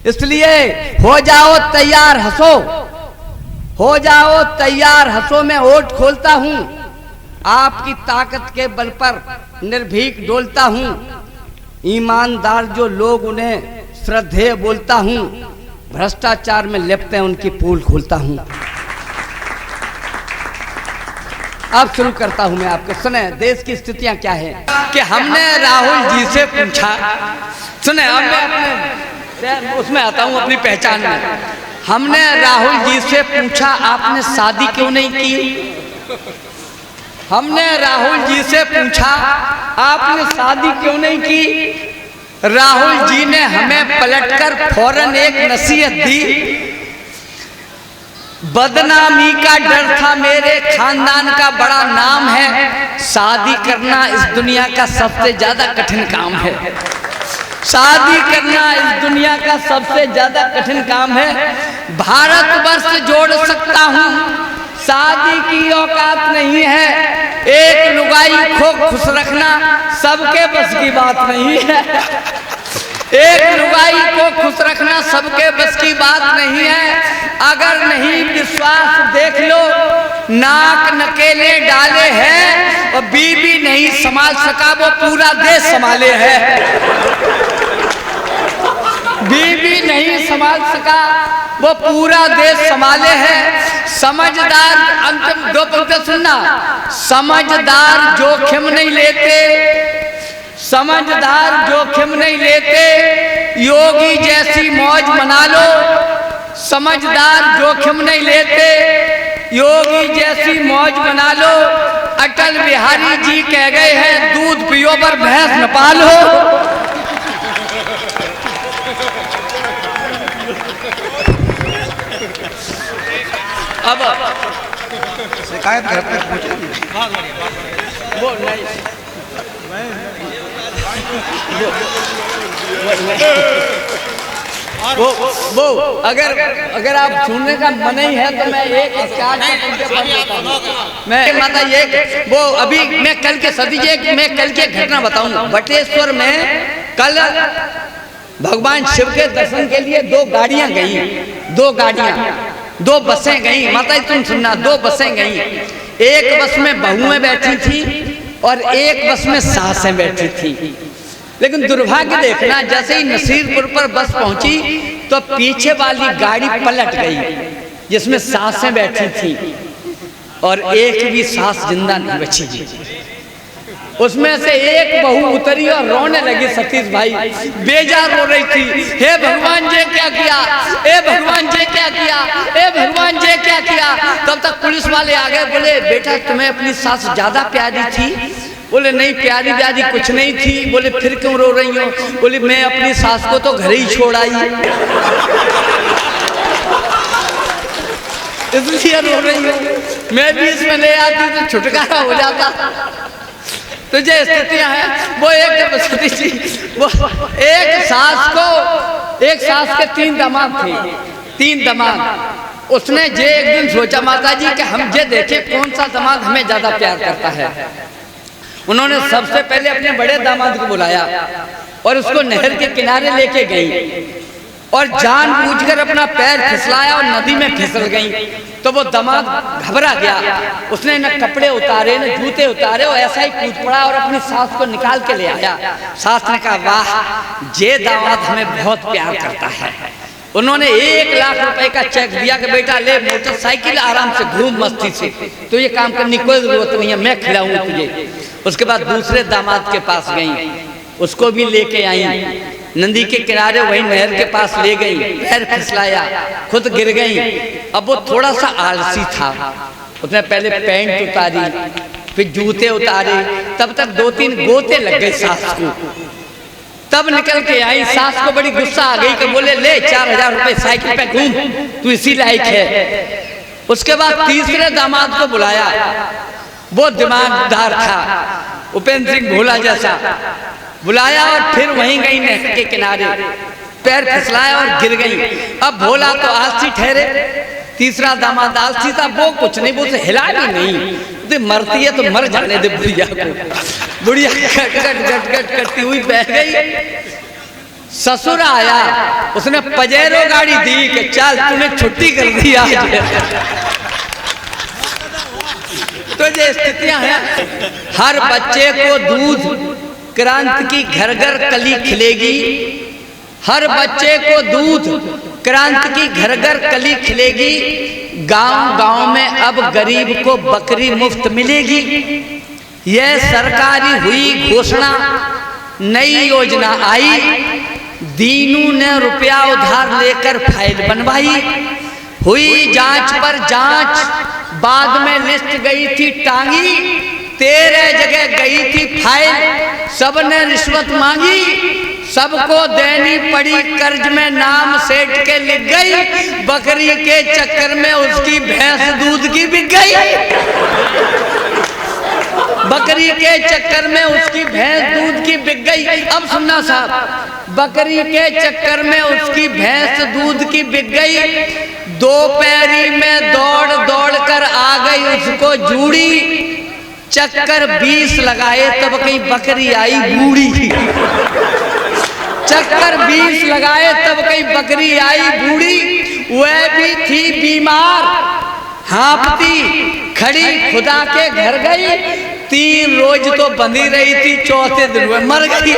इसलिए हो जाओ तैयार हंसो, हो जाओ तैयार हंसो, मैं ओट खोलता हूं, आपकी ताकत के बल पर निर्भीक डोलता हूं, ईमानदार जो लोग उन्हें श्रद्धेय बोलता हूं, भ्रष्टाचार में लिप्त हैं उनकी पोल खोलता हूं। अब शुरू करता हूं मैं आपको, सुने देश की स्थितियां क्या है कि हमने राहुल जी से पूछा, सुने अब मैं अपने उसमें आता हूं अपनी पहचान में। हमने राहुल जी से पूछा आपने शादी क्यों नहीं की, हमने राहुल जी से पूछा आपने शादी क्यों नहीं की। राहुल जी ने हमें पलटकर फौरन एक नसीहत दी, बदनामी का डर था, मेरे खानदान का बड़ा नाम है, शादी करना इस दुनिया का सबसे ज्यादा कठिन काम है, शादी करना इस दुनिया का सबसे ज्यादा कठिन काम है। भारतवर्ष जोड़ सकता हूं, शादी की औकात नहीं है, एक लुगाई को खुश रखना सबके बस की बात नहीं है, एक लुगाई को खुश रखना सबके बस की बात नहीं है। अगर नहीं विश्वास देख लो, नाक नकेले डाले हैं और बीबी नहीं संभाल सका वो पूरा देश संभाले है, बीबी नहीं संभाल सका वो पूरा देश संभाले है। समझदार, अंतिम दो पंक्ति सुनना, समझदार जोखिम नहीं लेते, समझदार जोखिम नहीं लेते, योगी जैसी मौज मना लो, समझदार जोखिम नहीं लेते, योगी जैसी मौज मना लो। अटल बिहारी जी कह गए हैं दूध पियो पर भैंस न पालो। अब शिकायत घर तक पहुंचे वो नहीं, वो अगर आप सुनने का मन ही है तो मैं एक मैं माता ये वो अभी मैं कल के सतीजे मैं कल के घटना बताऊंगा। बटेश्वर में कल भगवान शिव के दर्शन के लिए दो गाड़ियां गई, दो गाड़ियां, दो बसें गई, माता जी तुम सुनना, दो बसें गई, एक बस में बहुएं बैठी थी और एक बस में सासें बैठी थी। लेकिन दुर्भाग्य देखना, जैसे ही नसीरपुर पर बस पहुंची तो पीछे वाली गाड़ी पलट गई जिसमें सासें बैठी थी और एक भी सास जिंदा नहीं बची। उसमें से एक बहू उतरी और रोने लगी, सतीश भाई बेजार रो रही थी, हे भगवान जी क्या किया, हे भगवान जी क्या किया, हे भगवान जी क्या किया। तब तक पुलिस वाले आ गए, बोले बेटा तुम्हें अपनी सास ज्यादा प्यारी थी, बोले नहीं प्यारी प्यारी कुछ नहीं थी, बोले फिर क्यों रो रही हो, बोली मैं अपनी सास को तो घर ही छोड़ आई इसलिए रो रही हूँ, मैं भी इसमें ले आती तो छुटकारा हो जाता। तो जो स्थितियां हैं वो वो एक सास के तीन दामाद थे, तीन दामाद। उसने जे एक दिन सोचा माता जी कि हम जे देखे कौन सा दामाद हमें ज्यादा प्यार करता है। उन्होंने सबसे पहले अपने बड़े दामाद को बुलाया और उसको नहर के किनारे लेके गई और जानबूझकर अपना पैर फिसलाया और नदी में फिसल गई। तो वो दामाद घबरा गया, उसने न कपड़े उतारे न जूते उतारे और ऐसा ही कूद पड़ा और अपनी सास को निकाल के ले आया। सास ने कहा वाह ये दामाद हमें बहुत प्यार करता है। उन्होंने 1 लाख रुपए का चेक दिया कि बेटा ले मोटरसाइकिल आराम से घूम मस्ती से, तो ये काम करने की कोई जरूरत नहीं है, मैं खिलाऊंगा तुझे। उसके बाद दूसरे दामाद के पास गई, उसको भी लेके आई, नदी के किनारे वही नहर के पास ले गई, पैर फिसलाया, खुद गिर गई। अब वो थोड़ा सा आलसी था, उसने पहले पैंट उतारी फिर जूते उतारे, तब तक 2-3 गोते लग गए सास को। तब निकल के आई, सास को बड़ी गुस्सा आ गई कि बोले ले 4000 रुपए साइकिल पे घूम, तू इसी लायक है। उसके बाद तीसरे दामाद को बुलाया, वो दिमागदार था, उपेंद्र सिंह भोला जैसा, बुलाया और फिर वहीं गई नहर के किनारे, पैर फिसलाया और गिर गई। अब भोला तो आलसी ठहरे, तीसरा दामाद आलसी था, वो कुछ नहीं, वो उसे हिला भी नहीं, तो मरती है तो मर जाने दे बुढ़िया को। बुढ़िया गट गट गट गट करती हुई बह गई ससुर आया, उसने पजेरो गाड़ी दी कि चल तूने छुट्टी कर दी आज। तो ये स्थितियां हैं। हर बच्चे को दूध क्रांति की घर घर कली खिलेगी, हर बच्चे को दूध क्रांति की घर घर कली खिलेगी। गांव गांव में अब गरीब को बकरी मुफ्त मिलेगी। यह सरकारी हुई घोषणा, नई योजना आई। दीनू ने रुपया उधार लेकर फाइल बनवाई। हुई जांच पर जांच, बाद में लिस्ट गई थी टांगी। 13 जगह गई थी फाइल, सबने रिश्वत मांगी। सबको देनी पड़ी कर्ज में, नाम सेठ के लिख गई। बकरी के चक्कर में उसकी भैंस दूध की बिक गई। बकरी के चक्कर में उसकी भैंस दूध की बिक गई। अब सुनना साहब, बकरी के चक्कर में उसकी भैंस दूध की बिक गई। दोपहरी में दौड़ दौड़ कर आ गई उसको जूड़ी। चक्कर 20 लगाए तब कहीं बकरी आई बूढ़ी। चक्कर 20 लगाए तब कहीं बकरी आई बूढ़ी। वह भी थी बीमार, हाँफती खड़ी खुदा के घर गई। 3 रोज तो बंधी रही थी, चौथे दिन वह मर गई।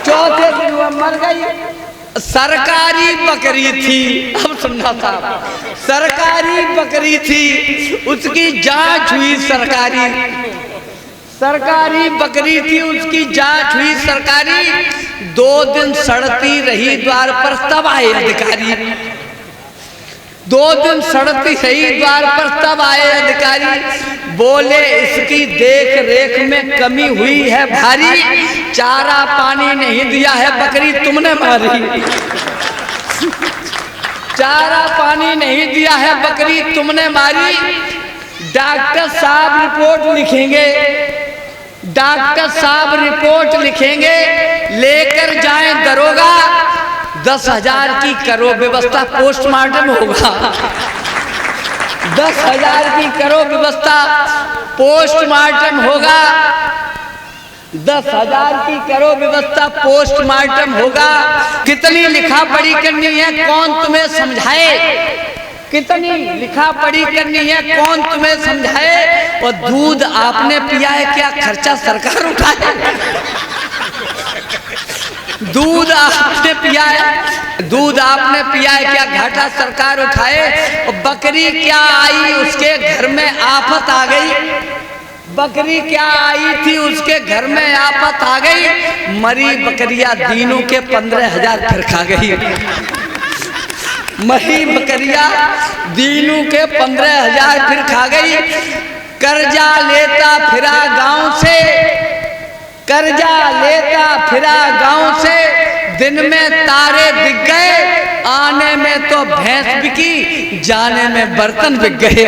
चौथे दिन वह मर गई। सरकारी बकरी थी। अब सुनना साहब, सरकारी बकरी थी, उसकी जांच हुई सरकारी। सरकारी बकरी थी, उसकी जांच हुई सरकारी। 2 दिन सड़ती रही द्वार पर, तब आए अधिकारी। 2 दिन सड़ती रही द्वार पर, तब आए अधिकारी। बोले इसकी देख रेख में कमी हुई है भारी। चारा पानी नहीं दिया है बकरी तुमने मारी। चारा पानी नहीं दिया है बकरी तुमने मारी। डॉक्टर साहब रिपोर्ट लिखेंगे, डॉक्टर साहब रिपोर्ट लिखेंगे। लेकर जाएं दरोगा, 10,000 की करो व्यवस्था, पोस्टमार्टम होगा। 10,000 की करो व्यवस्था, पोस्टमार्टम होगा। 10,000 की करो व्यवस्था, पोस्टमार्टम होगा। कितनी लिखा पढ़ी करनी है कौन तुम्हें समझाए, कितनी लिखा पढ़ी करनी है कौन तुम्हें समझाए। और दूध आपने पिया है, क्या खर्चा सरकार उठाए। दूध आपने पिया है, दूध आपने पिया है, क्या घाटा सरकार उठाए। और बकरी क्या आई, उसके घर में आफत आ गई। बकरी क्या आई थी, उसके घर में आफत आ गई। मरी बकरिया दीनों के 15,000 फिर खा गई। मरी बकरिया दीनों के 15,000 फिर खा गई। कर्जा लेता फिरा गांव से, कर्जा लेता फिरा गांव से। दिन में तारे दिख गए, आने में तो भैंस बिकी, जाने में बर्तन बिक गए।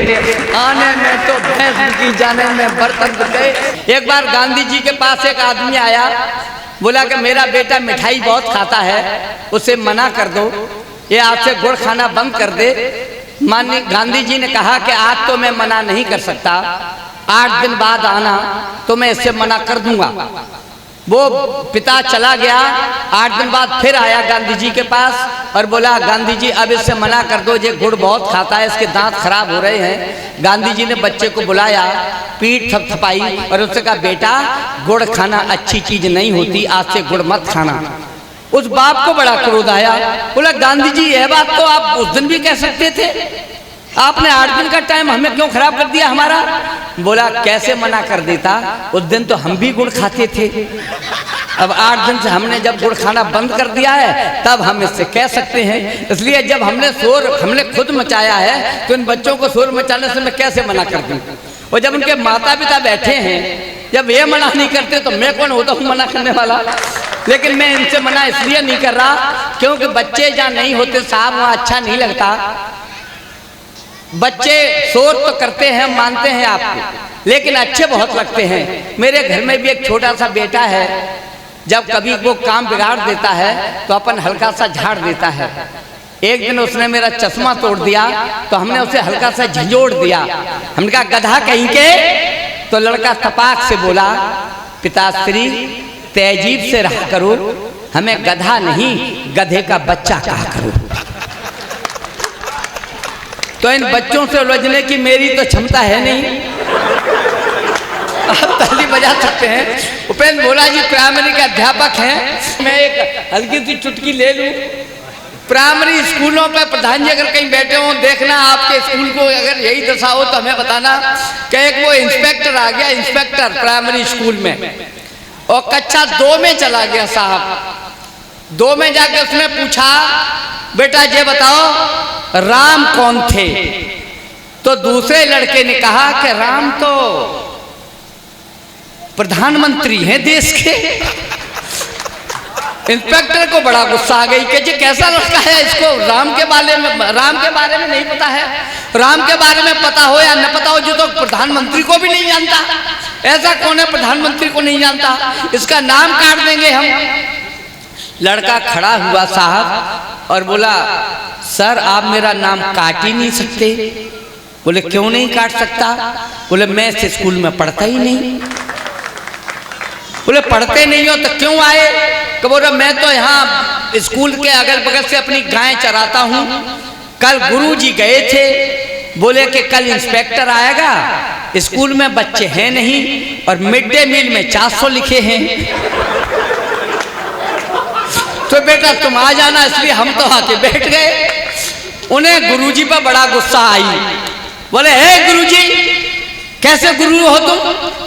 आने में तो भैंस बिकी, जाने में बर्तन बिक गए। एक बार गांधी जी के पास एक आदमी आया, बोला कि मेरा बेटा मिठाई बहुत खाता है, उसे मना कर दो, ये आपसे गुड़ खाना बंद कर दे। माननीय गांधी जी ने कहा कि आज तो मैं मना नहीं कर सकता, 8 दिन बाद आना तो मैं इससे मना कर दूंगा। वो पिता चला गया। 8 दिन बाद फिर आया गांधी जी के पास और बोला गांधी जी अब इससे मना कर दो, ये गुड़ बहुत खाता है, इसके दांत खराब हो रहे हैं। गांधी जी ने बच्चे को बुलाया, पीठ थपथपाई और उससे कहा बेटा गुड़ खाना अच्छी चीज नहीं होती, आज से गुड़ मत खाना। उस बाप को बड़ा क्रोध आया, बोला गांधी जी यह बात तो आप उस दिन भी कह सकते थे, आपने 8 दिन का टाइम हमें क्यों खराब कर दिया हमारा। बोला कैसे मना कर देता, उस दिन तो हम भी गुड़ खाते थे, अब 8 दिन से हमने जब गुड़ खाना बंद कर दिया है तब हम इससे कह सकते हैं। इसलिए जब हमने खुद मचाया है तो इन बच्चों को शोर मचाने से मैं कैसे मना कर दूं। और जब उनके माता पिता बैठे हैं, जब ये मना नहीं करते तो मैं कौन होता हूँ मना करने वाला। लेकिन मैं इनसे मना इसलिए नहीं कर रहा क्योंकि बच्चे जहाँ नहीं होते साहब वहाँ अच्छा नहीं लगता। बच्चे शोर तो करते हैं, मानते हैं आपको, लेकिन अच्छे बहुत लगते हैं। मेरे घर में भी एक छोटा सा बेटा है, जब कभी वो काम बिगाड़ देता है तो अपन हल्का सा झाड़ देता है। एक दिन उसने मेरा चश्मा तोड़ दिया तो हमने उसे हल्का सा झंझोड़ दिया। हमने कहा गधा कहीं के, तो लड़का तपाक से बोला पिताश्री तहजीब से रहा करो, हमें गधा नहीं गधे का बच्चा कहा करो। तो इन बच्चों से उलझने की मेरी तो क्षमता है नहीं। आप ताली बजा सकते हैं। उपेंद्र भोला जी प्राइमरी के अध्यापक हैं। मैं एक हल्की सी चुटकी ले लूं। प्राइमरी स्कूलों पर प्रधान जी अगर कहीं बैठे हों, देखना आपके स्कूल को अगर यही दशा हो तो हमें बताना कि एक वो इंस्पेक्टर आ गया, इंस्पेक्टर प्राइमरी स्कूल में, और कक्षा 2 में चला गया साहब। 2 में जाके उसने पूछा, बेटा ये बताओ राम कौन थे? तो दूसरे लड़के ने कहा कि राम तो प्रधानमंत्री हैं देश के। इंस्पेक्टर को बड़ा गुस्सा आ गई कि ये कैसा लड़का है, इसको राम के बारे में नहीं पता है। राम के बारे में पता हो या न पता हो, जो तो प्रधानमंत्री को भी नहीं जानता। ऐसा कौन है प्रधानमंत्री को नहीं जानता? इसका नाम काट देंगे हम। लड़का खड़ा हुआ साहब और बोला, सर आप मेरा नाम काट ही नहीं सकते। बोले क्यों नहीं काट सकता? बोले मैं इस स्कूल में पढ़ता ही नहीं। बोले पढ़ते नहीं हो तो क्यों आए? तो बोला मैं तो यहाँ स्कूल के अगल बगल से अपनी गाय चराता हूँ। कल गुरुजी गए थे, बोले कि कल इंस्पेक्टर आएगा, स्कूल में बच्चे हैं नहीं और मिड डे मील में 400 लिखे हैं, तो बेटा तुम आ जाना। इसलिए हम तो आके बैठ गए। उन्हें गुरुजी पर बड़ा गुस्सा आई। बोले हे गुरुजी, कैसे गुरु हो तुम?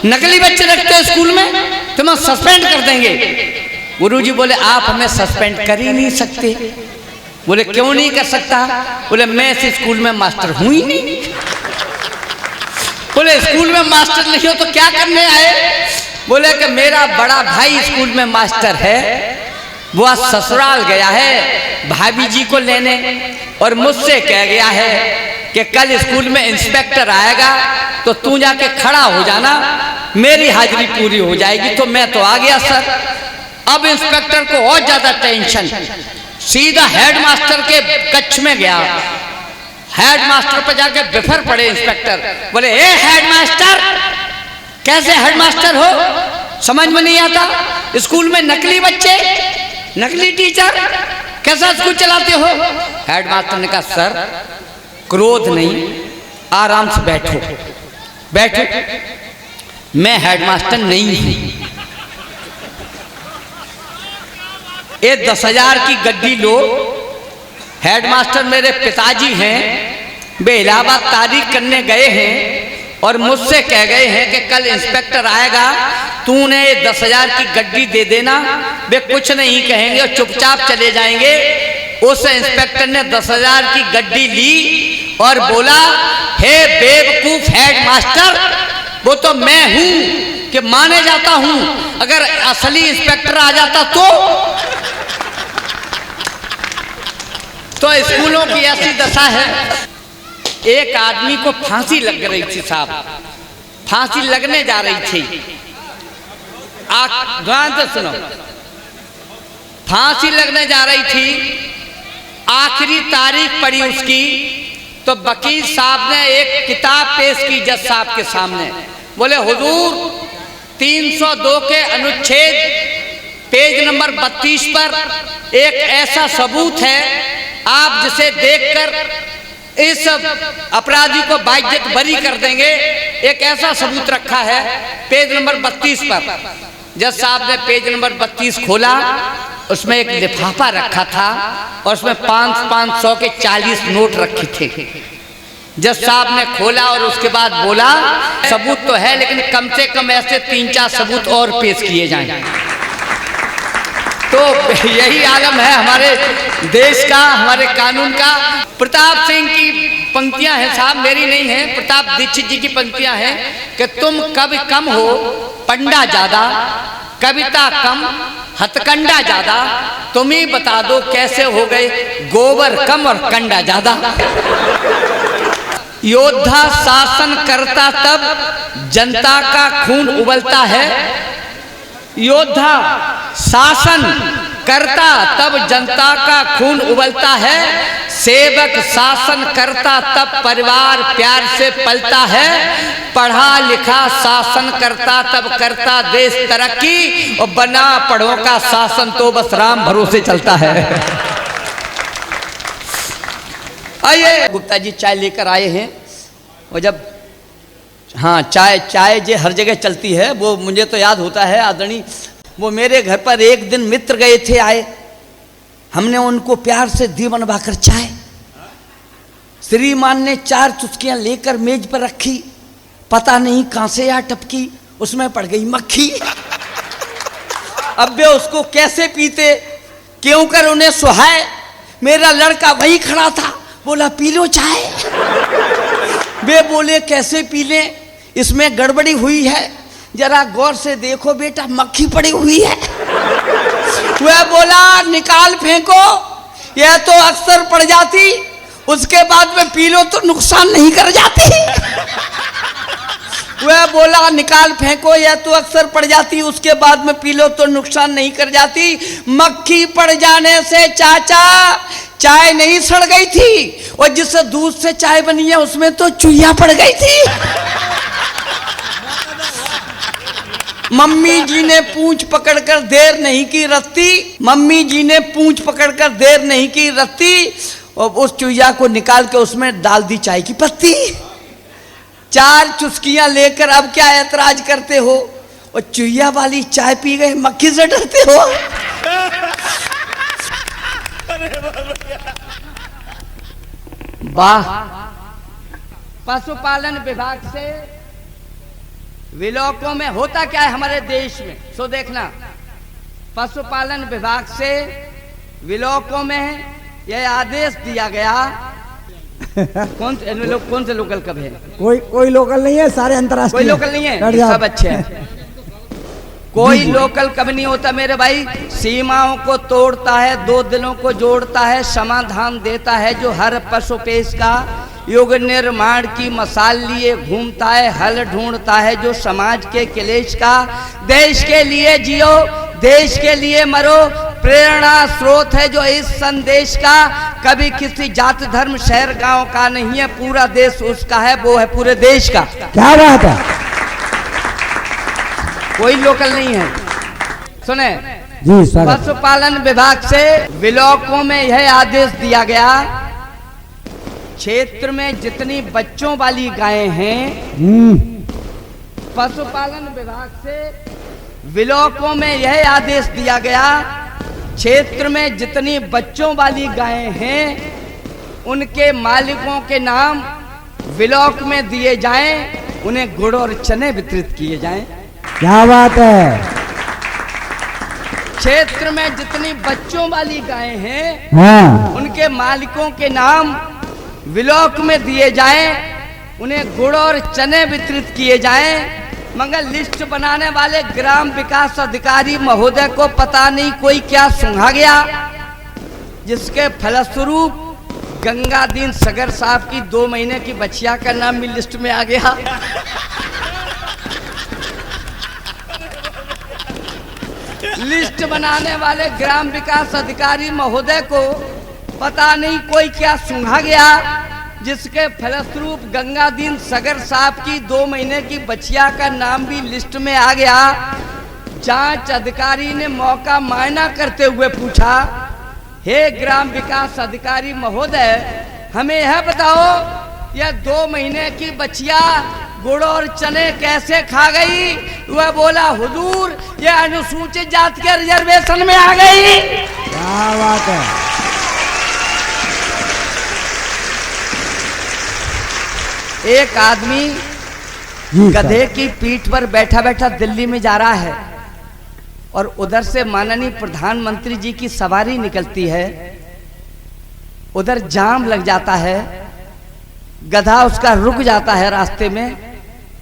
नकली बच्चे रखते हो स्कूल में, तुम्हें सस्पेंड कर देंगे। गुरुजी बोले आप हमें सस्पेंड कर ही नहीं सकते। बोले क्यों नहीं कर सकता? बोले मैं इस स्कूल में मास्टर हूं ही नहीं। बोले स्कूल में मास्टर नहीं हो तो क्या करने आए? बोले कि मेरा बड़ा भाई स्कूल में मास्टर है, वो आज ससुराल गया है भाभी जी को लेने, और मुझसे कह गया है कि कल स्कूल में इंस्पेक्टर आएगा तो तू जाके खड़ा हो जाना, मेरी हाजिरी पूरी हो जाएगी। तो मैं तो आ गया सर। अब इंस्पेक्टर को और ज्यादा टेंशन, सीधा हेडमास्टर के कक्ष में गया। हेडमास्टर पर जाके बिफर पड़े इंस्पेक्टर। बोले ए हेडमास्टर, कैसे हेडमास्टर हो? समझ में नहीं आता? स्कूल में नकली बच्चे, नकली टीचर, कैसा स्कूल चलाते हो? हेडमास्टर ने कहा सर क्रोध नहीं, आराम से बैठो बैठो, मैं हेडमास्टर नहीं हूं। ये 10,000 की गड्डी लो, हेडमास्टर मेरे पिताजी हैं, वे इलाहाबाद तारीख करने गए हैं और मुझसे कह गए हैं कि कल इंस्पेक्टर आएगा, तूने 10,000 की गड्डी दे देना। वे कुछ नहीं कहेंगे और चुपचाप चले जाएंगे। उस इंस्पेक्टर ने 10,000 की गड्डी ली और बोला, हे बेवकूफ हेडमास्टर, वो तो मैं हूं कि माने जाता हूं, अगर असली इंस्पेक्टर आ जाता तो स्कूलों की ऐसी दशा है। एक आदमी को फांसी लग रही थी साहब, फांसी लगने जा रही थी। ध्यान से सुनो, फांसी लगने जा रही थी, आखिरी तारीख पड़ी उसकी, तो वकील साहब ने एक किताब पेश की जज साहब के सामने। बोले हुजूर 302 के अनुच्छेद पेज नंबर 32 पर एक ऐसा सबूत है, आप जिसे देखकर इस अपराधी को बाइज्जत बरी कर देंगे। एक ऐसा सबूत रखा है पेज नंबर 32 पर। जज साहब ने पेज नंबर 32 खोला, उसमें एक लिफाफा रखा था और उसमें 500 के 40 नोट रखे थे। जज साहब ने खोला और उसके बाद बोला, सबूत तो है लेकिन कम से कम ऐसे 3-4 सबूत और पेश किए जाएं। तो यही आलम है हमारे देश का, हमारे कानून का। प्रताप सिंह की पंक्तियां हैं साहब, मेरी नहीं है, प्रताप दीक्षित जी की पंक्तियां हैं कि तुम कभी कम हो पंडा ज्यादा, कविता कम हथकंडा ज्यादा, तुम ही बता दो कैसे हो गए गोबर कम और कंडा ज्यादा। योद्धा शासन करता तब जनता का खून उबलता है, योद्धा शासन करता तब जनता का खून उबलता है, सेवक शासन करता तब परिवार प्यार से पलता है, पढ़ा लिखा शासन करता तब करता देश तरक्की, और बना पढ़ों का शासन तो बस राम भरोसे चलता है। आइए गुप्ता जी चाय लेकर आए हैं, और जब हाँ चाय जो हर जगह चलती है, वो मुझे तो याद होता है आदरणीय, वो मेरे घर पर एक दिन मित्र गए थे, आए, हमने उनको प्यार से दी बनवाकर चाय, श्रीमान ने 4 चुस्कियां लेकर मेज पर रखी, पता नहीं कहां से या टपकी, उसमें पड़ गई मक्खी। अब वे उसको कैसे पीते, क्यों कर उन्हें सुहाए, मेरा लड़का वही खड़ा था, बोला पी लो चाय। वे बोले कैसे पी लें, इसमें गड़बड़ी हुई है, जरा गौर से देखो बेटा मक्खी पड़ी हुई है। वह बोला निकाल फेंको, यह तो अक्सर पड़ जाती, उसके बाद में पी लो तो नुकसान नहीं कर जाती। वह बोला निकाल फेंको, यह तो अक्सर पड़ जाती, उसके बाद में पी लो तो नुकसान नहीं कर जाती। मक्खी पड़ जाने से चाचा चाय नहीं सड़ गई थी, और जिस दूध से चाय बनी है उसमें तो चूहिया पड़ गई थी। मम्मी जी ने पूंछ पकड़कर देर नहीं की रत्ती, मम्मी जी ने पूंछ पकड़कर देर नहीं की रत्ती, और उस चूहिया को निकाल के उसमें डाल दी चाय की पत्ती। 4 चुस्कियां लेकर अब क्या ऐतराज करते हो, और चूहिया वाली चाय पी गए मक्खी से डरते हो। वाह, पशुपालन विभाग से विलोकों में होता क्या है हमारे देश में, सो देखना, पशुपालन विभाग से विलोकों में यह आदेश दिया गया। कौन से लोकल कब है? कोई लोकल नहीं है, सारे अंतर्राष्ट्रीय। कोई लोकल नहीं है, सब अच्छे हैं। कोई लोकल कब नहीं होता मेरे भाई, सीमाओं को तोड़ता है, 2 दिलों को जोड़ता है, समाधान देता है जो हर पशुपेश का, युग निर्माण की मसाल लिए घूमता है, हल ढूंढता है जो समाज के क्लेश का, देश के लिए जियो देश के लिए मरो, प्रेरणा स्रोत है जो इस संदेश का, कभी किसी जात धर्म शहर गांव का नहीं है, पूरा देश उसका है, वो है पूरे देश का। क्या बात है, कोई लोकल नहीं है। सुने जी, पशुपालन विभाग से विलोकों में यह आदेश दिया गया, क्षेत्र में जितनी बच्चों वाली गायें हैं, पशुपालन विभाग से विलोकों में यह आदेश दिया गया, क्षेत्र में जितनी बच्चों वाली गायें हैं उनके मालिकों के नाम विलोक में दिए जाएं, उन्हें गुड़ और चने वितरित किए जाएं। क्या बात है। क्षेत्र में जितनी बच्चों वाली गायें हैं, हाँ, उनके मालिकों के नाम विलोक में दिए जाएं, उन्हें गुड़ और चने वितरित किए जाएं। मगर लिस्ट बनाने वाले ग्राम विकास अधिकारी महोदय को पता नहीं कोई क्या सुंघा गया, जिसके फलस्वरूप गंगादीन सगर साहब की 2 महीने की बच्चिया का नाम भी लिस्ट में आ गया। लिस्ट बनाने वाले ग्राम विकास अधिकारी महोदय को पता नहीं कोई क्या सुंघा गया, जिसके फलस्वरूप गंगादीन सगर साहब की 2 महीने की बच्चिया का नाम भी लिस्ट में आ गया। जांच अधिकारी ने मौका मायना करते हुए पूछा, हे ग्राम विकास अधिकारी महोदय, हमें यह बताओ, यह 2 महीने की बच्चिया गुड़ और चने कैसे खा गई? वह बोला, हुजूर यह अनुसूचित जाति के रिजर्वेशन में आ गई। क्या बात है। एक आदमी गधे की पीठ पर बैठा बैठा दिल्ली में जा रहा है, और उधर से माननीय प्रधानमंत्री जी की सवारी निकलती है, उधर जाम लग जाता है, गधा उसका रुक जाता है रास्ते में,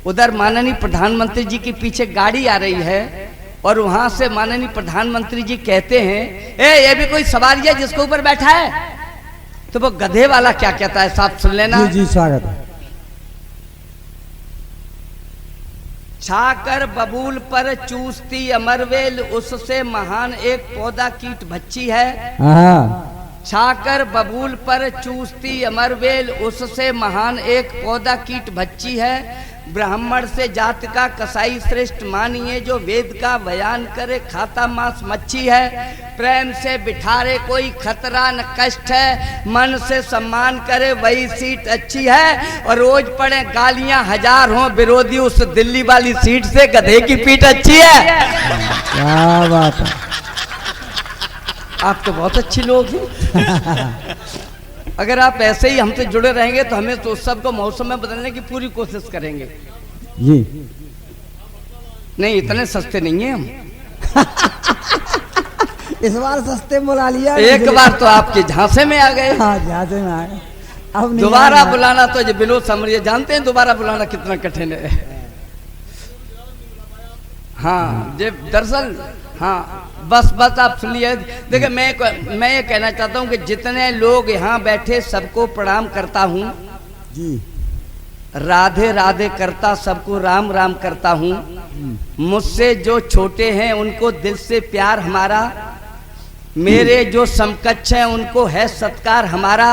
उधर माननीय प्रधानमंत्री जी के पीछे गाड़ी आ रही है, और वहां से माननीय प्रधानमंत्री जी कहते हैं, ये भी कोई सवारी है जिसके ऊपर बैठा है? तो वो गधे वाला क्या कहता है, साहब सुन लेना। जी, स्वागत है। छाकर बबूल पर चूसती अमरवेल, उससे महान एक पौधा कीट बच्ची है। हाँ छाकर बबूल पर चूसती अमरवेल, उससे महान एक पौधा कीट बच्ची है। ब्राह्मण से जात का कसाई श्रेष्ठ मानिए, जो वेद का बयान करे खाता मांस मच्छी है। प्रेम से बिठारे कोई खतरा न कष्ट है, मन से सम्मान करे वही सीट अच्छी है। और रोज पड़े गालियां हजार हों विरोधी, उस दिल्ली वाली सीट से गधे की पीठ अच्छी है। क्या बात है। आप तो बहुत अच्छे लोग हैं। अगर आप ऐसे ही हमसे जुड़े रहेंगे तो हमें तो सबको मौसम में बदलने की पूरी कोशिश करेंगे। जी नहीं, इतने सस्ते नहीं हैं हम। इस बार सस्ते बुला लिया। एक बार तो आपके झांसे में आ गए। हाँ झांसे में आए। अब नहीं दोबारा आना। बुलाना तो बिलो समझिए, जानते हैं दोबारा बुलाना कितना कठिन है। हाँ जे दरअसल हाँ बस आप सुनिए। देखिए मैं ये कहना चाहता हूँ कि जितने लोग यहाँ बैठे सबको प्रणाम करता हूँ जी। राधे राधे करता, सबको राम राम करता हूँ। मुझसे जो छोटे हैं उनको दिल से प्यार हमारा, मेरे जो समकक्ष हैं उनको है सत्कार हमारा।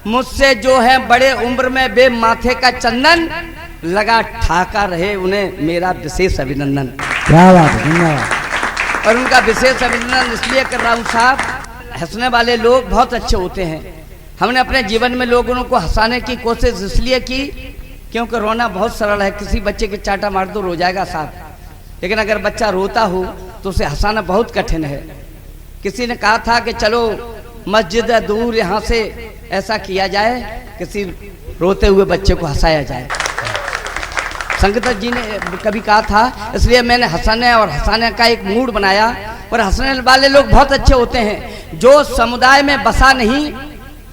मुझसे जो है बड़े उम्र में बे माथे का चंदन, लगा ठाका रहे उन्हें मेरा विशेष अभिनंदन। क्या बात है, धन्यवाद। और उनका विशेष अभिनंदन इसलिए कर रहा हूँ साहब, हंसने वाले लोग बहुत अच्छे होते हैं। हमने अपने जीवन में लोगों को हंसाने की कोशिश इसलिए की क्योंकि रोना बहुत सरल है। किसी बच्चे के चाटा मार दो रो जाएगा साहब, लेकिन अगर बच्चा रोता हो तो उसे हंसाना बहुत कठिन है। किसी ने कहा था कि चलो मस्जिद दूर यहाँ से ऐसा किया जाए, किसी रोते हुए बच्चे को हंसाया जाए। संगत जी ने कभी कहा था, इसलिए मैंने हंसाने का एक मूड बनाया। और हंसने वाले लोग बहुत अच्छे होते हैं। जो समुदाय में बसा नहीं,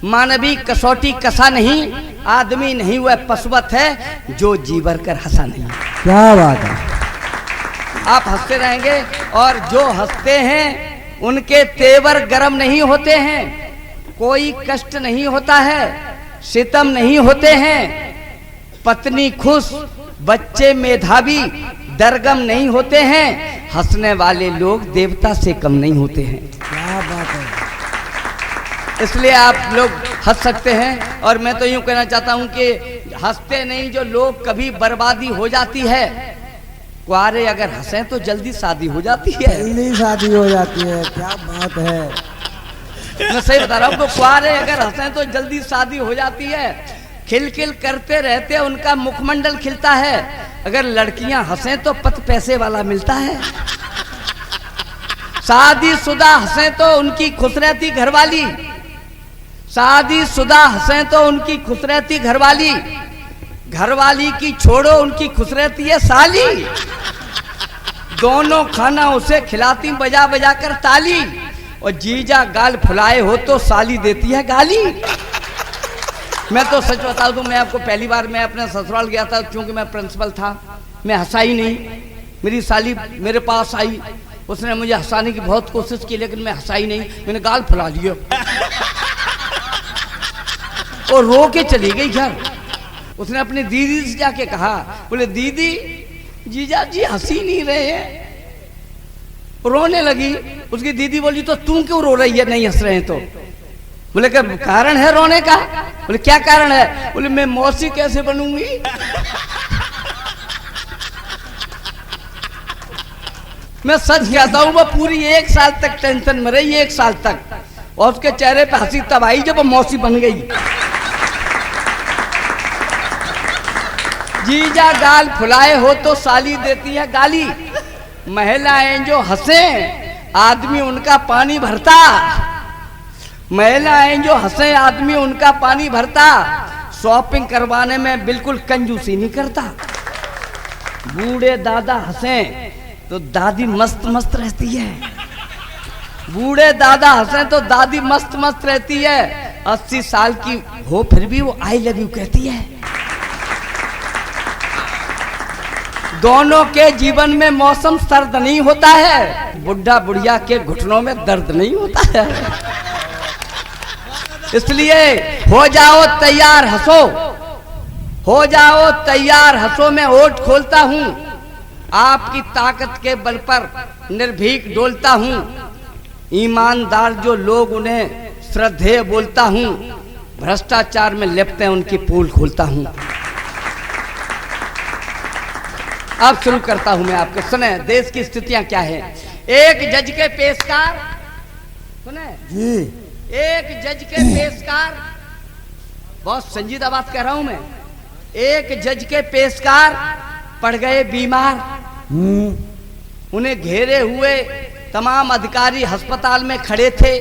मानवीय कसौटी कसा नहीं, आदमी नहीं वह पशुवत है जो जी भर कर हंसा नहीं। क्या बात है। आप हंसते रहेंगे और जो हंसते हैं उनके तेवर गर्म नहीं होते हैं, कोई कष्ट नहीं होता है, सितम नहीं होते हैं, पत्नी खुश, बच्चे मेधावी, दरगम नहीं होते हैं। हंसने वाले लोग देवता से कम नहीं होते हैं। क्या बात है। इसलिए आप लोग हंस सकते हैं। और मैं तो यूं कहना चाहता हूं कि हंसते नहीं जो लोग कभी बर्बादी हो जाती है। कुआरे अगर हंसे तो जल्दी शादी हो जाती है। जल्दी शादी हो जाती है। क्या बात है। मैं सही बता रहा हूँ, कुआरे अगर हंसे तो जल्दी शादी हो जाती है। खिलखिल करते रहते उनका मुखमंडल खिलता है। अगर लड़कियां हंसे तो पत पैसे वाला मिलता है। शादीशुदा हंसे तो उनकी खुश रहती घरवाली, शादीशुदा हंसे तो उनकी खुश रहती घरवाली, घरवाली की छोड़ो उनकी खुश रहती है साली। दोनों खाना उसे खिलाती बजा बजा कर ताली, और जीजा गाल फुलाए हो तो साली देती है गाली। मैं तो सच बता दूं, मैं आपको पहली बार मैं अपने ससुराल गया था, क्योंकि मैं प्रिंसिपल था। मैं हंसा ही नहीं। मेरी साली मेरे पास आई, उसने मुझे हंसाने की बहुत कोशिश की, लेकिन मैं हंसा ही नहीं। मैंने गाल फुला लिया और रो के चली गई घर। उसने अपनी दीदी से जाके कहा, बोले दीदी जीजा जी हंसी नहीं रहे हैं। रोने लगी। उसकी दीदी बोली तो तू क्यों रो रही है, नहीं हंस रहे हैं तो? बोले क्या कारण है रोने का? बोले क्या कारण है? बोले मैं मौसी कैसे बनूंगी। मैं सच कहता हूँ, वो पूरी 1 साल तक टेंशन में रही, 1 साल तक, और उसके चेहरे पे हंसी तब आई जब वो मौसी बन गई। जीजा गाल फुलाए हो तो साली देती है गाली। महिलाएं जो हंसे आदमी उनका पानी भरता, महिलाएं जो हंसे आदमी उनका पानी भरता। शॉपिंग करवाने में बिल्कुल कंजूसी नहीं करता। बूढ़े दादा हंसे तो दादी मस्त मस्त रहती है। बूढ़े दादा हंसे तो दादी मस्त मस्त रहती है। 80 साल की हो फिर भी वो आई लव यू कहती है। दोनों के जीवन में मौसम सर्द नहीं होता है, बुढ़ा बुढ़िया के घुटनों में दर्द नहीं होता है। इसलिए हो जाओ तैयार हंसो, हो जाओ तैयार हंसो। मैं ओट खोलता हूँ आपकी ताकत के बल पर निर्भीक डोलता हूँ, ईमानदार जो लोग उन्हें श्रद्धेय बोलता हूँ, भ्रष्टाचार में लिप्त हैं उनकी पोल खोलता हूँ। अब शुरू करता हूं मैं आपके, सुने देश की स्थितियां क्या है। एक जज के पेशकार, सुने जी, एक जज के पेशकार, बहुत संजीदा बात कह रहा हूं मैं, एक जज के पेशकार पड़ गए बीमार। उन्हें घेरे हुए तमाम अधिकारी अस्पताल में खड़े थे,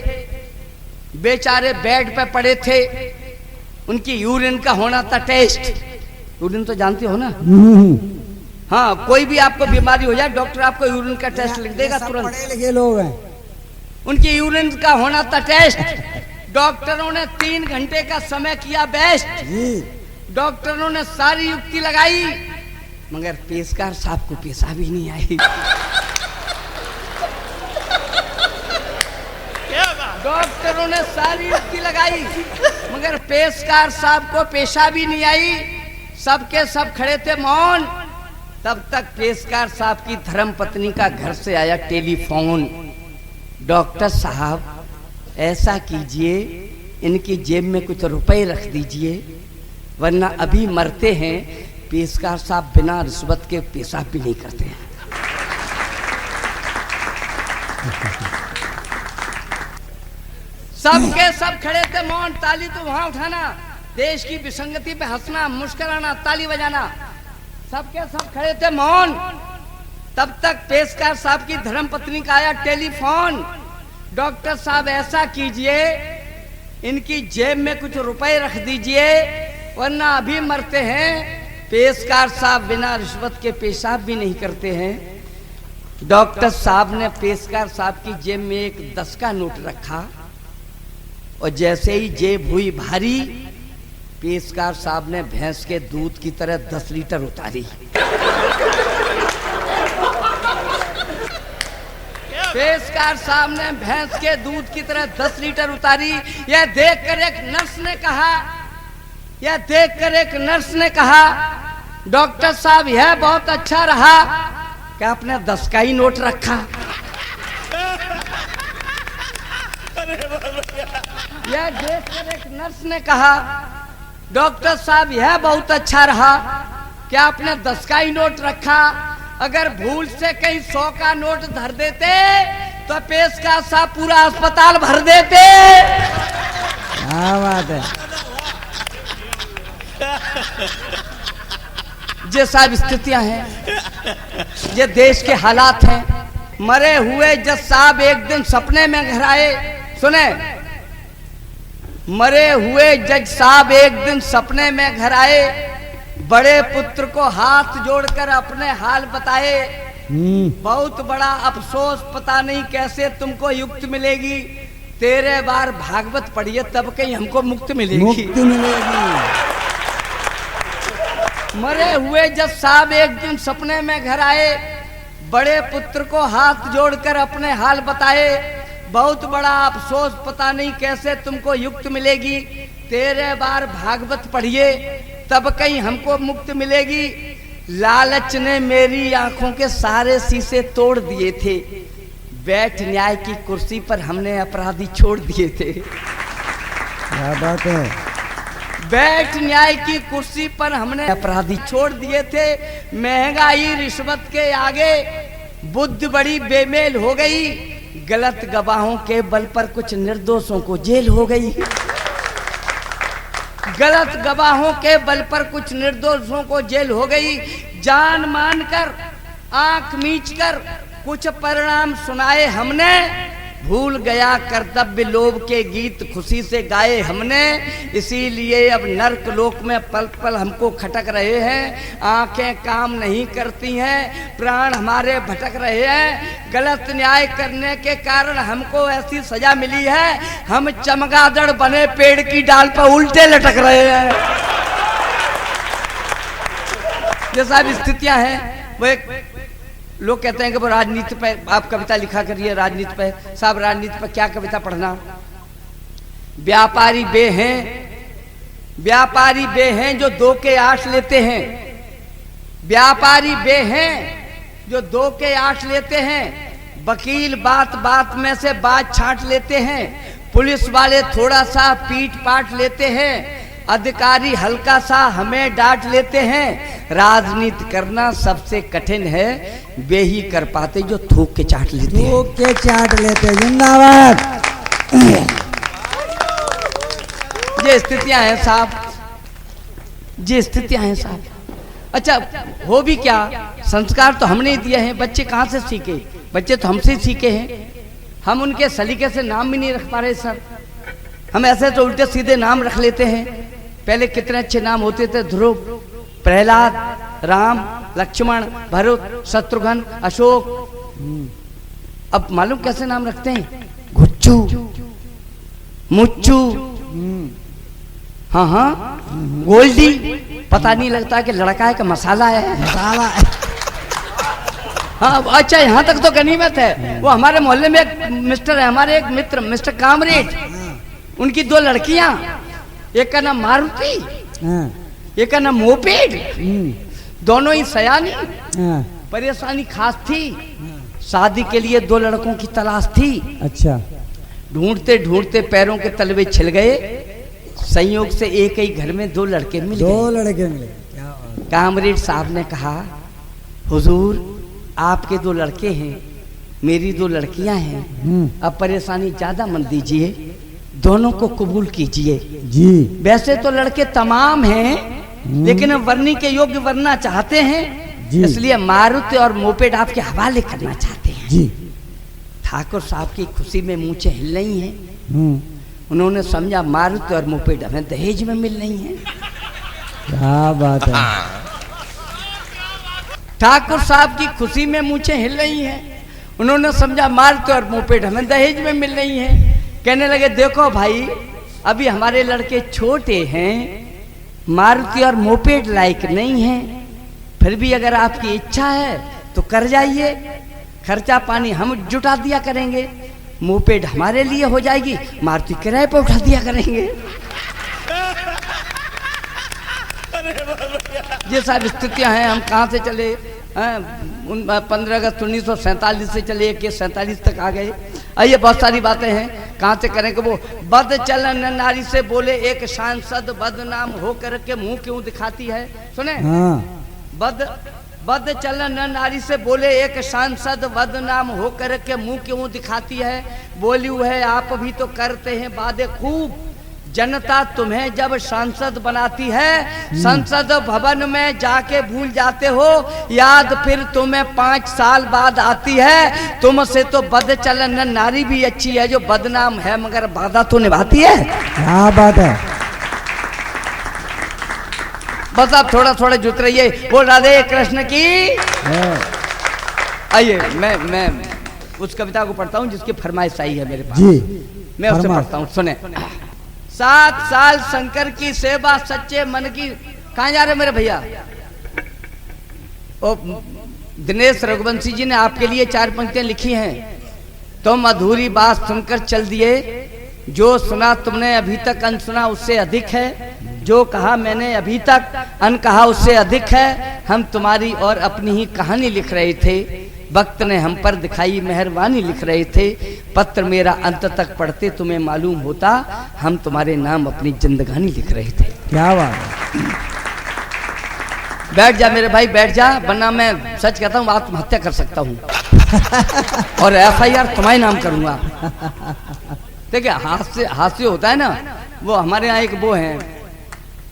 बेचारे बेड पे पड़े थे। उनकी यूरिन का होना था टेस्ट, यूरिन तो जानते हो ना, हाँ कोई भी आपको बीमारी हो जाए डॉक्टर आपको यूरिन का टेस्ट लिख देगा तुरंत। पढ़े लिखे लोग हैं। उनकी यूरिन का होना था टेस्ट, डॉक्टरों ने 3 घंटे का समय किया बेस्ट। डॉक्टरों ने सारी युक्ति लगाई, मगर पेशकार साहब को पेशा भी नहीं आई। डॉक्टरों ने सारी युक्ति लगाई, मगर पेशकार साहब को पेशा भी नहीं आई। सबके सब खड़े थे मौन। तब तक पेशकार साहब की धर्म पत्नी का घर से आया टेलीफोन, डॉक्टर साहब ऐसा कीजिए, इनकी जेब में कुछ रुपए रख दीजिए वरना अभी मरते हैं। पेशकार साहब बिना रिश्वत के पेशाब भी नहीं करते हैं। सबके सब खड़े थे मौन। ताली तो वहां उठाना, देश की विसंगति पे हंसना, मुस्कुराना, ताली बजाना, सबके सब खड़े थे मौन। तब तक पेशकार साहब की धर्मपत्नी का आया टेलीफोन, डॉक्टर साहब ऐसा कीजिए, इनकी जेब में कुछ रुपए रख दीजिए वरना अभी मरते हैं। पेशकार साहब बिना रिश्वत के पेशाब भी नहीं करते हैं। डॉक्टर साहब ने पेशकार साहब की जेब में एक 10 का नोट रखा और जैसे ही जेब हुई भारी, पेशकार साहब ने भैंस के दूध की तरह 10 लीटर उतारी। पेशकार साहब ने भैंस के दूध की तरह 10 लीटर उतारी। यह देखकर एक नर्स ने कहा, डॉक्टर साहब यह बहुत अच्छा रहा कि आपने 10 का ही नोट रखा। यह देखकर एक नर्स ने कहा, डॉक्टर साहब यह बहुत अच्छा रहा कि आपने 10 का ही नोट रखा। अगर भूल से कहीं 100 का नोट धर देते तो पेशकार साहब पूरा अस्पताल भर देते। क्या बात है। ये सब स्थितियां हैं, ये देश के हालात हैं। मरे हुए जज साहब एक दिन सपने में घर आए। सुने, मरे हुए जज साहब एक दिन सपने में घर आए, बड़े पुत्र को हाथ जोड़कर अपने हाल बताए। बहुत बड़ा अफसोस, पता नहीं कैसे तुमको युक्त मिलेगी। 13 बार भागवत पढ़िए तब कहीं हमको मुक्ति मिलेगी। मरे हुए जज साहब एक दिन सपने में घर आए, बड़े पुत्र को हाथ जोड़कर अपने हाल बताए। बहुत बड़ा अफसोस, पता नहीं कैसे तुमको युक्त मिलेगी। 13 बार भागवत पढ़िए तब कहीं हमको मुक्ति मिलेगी। लालच ने मेरी आंखों के सारे शीशे तोड़ दिए थे, बैठ न्याय की कुर्सी पर हमने अपराधी छोड़ दिए थे। क्या बात है। बैठ न्याय की कुर्सी पर हमने अपराधी छोड़ दिए थे। महंगाई रिश्वत के आगे बुद्धि बड़ी बेमेल हो गई। गलत गवाहों के बल पर कुछ निर्दोषों को जेल हो गई। गलत गवाहों के बल पर कुछ निर्दोषों को जेल हो गई। जान मानकर, आंख मीचकर कुछ परिणाम सुनाए हमने। भूल गया कर्तव्य लोभ के गीत खुशी से गाए हमने। इसीलिए अब नर्क लोक में पल पल हमको खटक रहे हैं। आंखें काम नहीं करती हैं, प्राण हमारे भटक रहे हैं। गलत न्याय करने के कारण हमको ऐसी सजा मिली है, हम चमगादड़ बने पेड़ की डाल पर उल्टे लटक रहे हैं। ये सब स्थितियां हैं। वो एक लोग कहते हैं कि वो राजनीति पे आप कविता लिखा करिए, राजनीति पे। साहब राजनीति पे क्या कविता पढ़ना। व्यापारी बे हैं जो 2 के 8 लेते हैं। व्यापारी बे हैं जो 2 के 8 लेते हैं, वकील बात बात में से बात छांट लेते हैं, पुलिस वाले थोड़ा सा पीट पाट लेते हैं, अधिकारी हल्का सा हमें डांट लेते हैं। राजनीति करना सबसे कठिन है, वे ही कर पाते जो थूक के चाट लेते हैं। थूक के चाट लेते। जिंदाबाद। ये स्थितियां हैं साहब, ये स्थितियां हैं साहब। अच्छा, हो भी क्या, संस्कार तो हमने दिए हैं, बच्चे कहाँ से सीखे? बच्चे तो हमसे सीखे हैं। हम उनके सलीके से नाम भी नहीं रख पा रहे सर। हम ऐसे तो उल्टे सीधे नाम रख लेते हैं। पहले कितने अच्छे नाम होते थे, ध्रुव, प्रहलाद, राम, लक्ष्मण, भरत, शत्रुघ्न, अशोक। अब मालूम कैसे नाम रखते हैं? गुच्चू, मुच्चू, हाँ हाँ, गोल्डी। पता नहीं लगता कि लड़का है कि मसाला है। मसाला। हाँ, अच्छा, यहाँ तक तो गनीमत है। वो हमारे मोहल्ले में एक मिस्टर है, हमारे एक मित्र मिस्टर कामरेड, उनकी 2 लड़कियां, एक का नाम मारुति, एक का नाम मोपेड। दोनों ही सयानी। परेशानी खास थी, शादी के लिए 2 लड़कों की तलाश थी। अच्छा। ढूंढते ढूंढते पैरों के तलवे छिल गए। संयोग से एक ही घर में 2 लड़के मिल गए। 2 लड़के मिले। क्या बात। कामरेड साहब ने कहा, हुजूर आपके 2 लड़के हैं, मेरी 2 लड़कियां हैं, अब परेशानी ज्यादा मत दीजिए, दोनों को कबूल कीजिए। जी। वैसे तो लड़के तमाम हैं, लेकिन वरनी के योग्य वरना चाहते हैं, इसलिए मारुति और मोपेड आपके हवाले करना चाहते हैं। जी। ठाकुर साहब की खुशी में मूंछें हिल रही हैं। उन्होंने समझा मारुति और मोपेड हमें दहेज में मिल रही हैं। क्या बात है। ठाकुर साहब की खुशी में मूंछें हिल रही हैं। उन्होंने समझा मारुति और मोपेड हमें दहेज में मिल रही हैं। कहने लगे, देखो भाई, अभी हमारे लड़के छोटे हैं, मारुति और मोपेड लायक नहीं हैं, फिर भी अगर आपकी इच्छा है तो कर जाइए, खर्चा पानी हम जुटा दिया करेंगे, मोपेड हमारे लिए हो जाएगी, मारुति किराए पर उठा दिया करेंगे। ये सारी स्थितियां हैं। हम कहाँ से चले, 15 अगस्त 1947 से चले के 47 तक आ गए। आइए, बहुत सारी बातें हैं, कहाँ से करें कि वो बद चलन नारी से बोले एक सांसद, बदनाम होकर के मुंह क्यों दिखाती है। सुने, बद चलन नारी से बोले एक सांसद, बदनाम होकर के मुंह क्यों दिखाती है। बोली है आप भी तो करते हैं वादे खूब, जनता तुम्हें जब सांसद बनाती है, संसद भवन में जाके भूल जाते हो, याद फिर तुम्हें 5 साल बाद आती है। तुमसे तो बद चलन नारी भी अच्छी है, जो बदनाम है मगर वादा तो निभाती है। क्या बात है। बस आप थोड़ा थोड़ा जुट रहिए। बोल राधे कृष्ण की। आइए, मैं उस कविता को पढ़ता हूँ जिसकी फरमाइश आई है मेरे पास। जी। मैं उससे पढ़ता हूँ, सुने। 7 साल शंकर की सेवा, सच्चे मन की। कहाँ जा रहे मेरे भैया? ओ, दिनेश रघुवंशी जी ने आपके लिए 4 पंक्तियां लिखी हैं। तुम अधूरी बात सुनकर चल दिए, जो सुना तुमने अभी तक अनसुना उससे अधिक है, जो कहा मैंने अभी तक अनकहा उससे अधिक है। हम तुम्हारी और अपनी ही कहानी लिख रहे थे, वक्त ने हम पर दिखाई मेहरबानी लिख रहे थे। पत्र मेरा अंत तक पढ़ते तुम्हें मालूम होता, हम तुम्हारे नाम अपनी जिंदगानी लिख रहे थे। क्या बात है। बैठ जा मेरे भाई, बैठ जा, वरना मैं सच कहता हूँ आत्महत्या कर सकता हूँ और FIR तुम्हारे नाम करूँगा। देखिए, हास्य होता है ना, वो हमारे यहाँ एक वो हैं,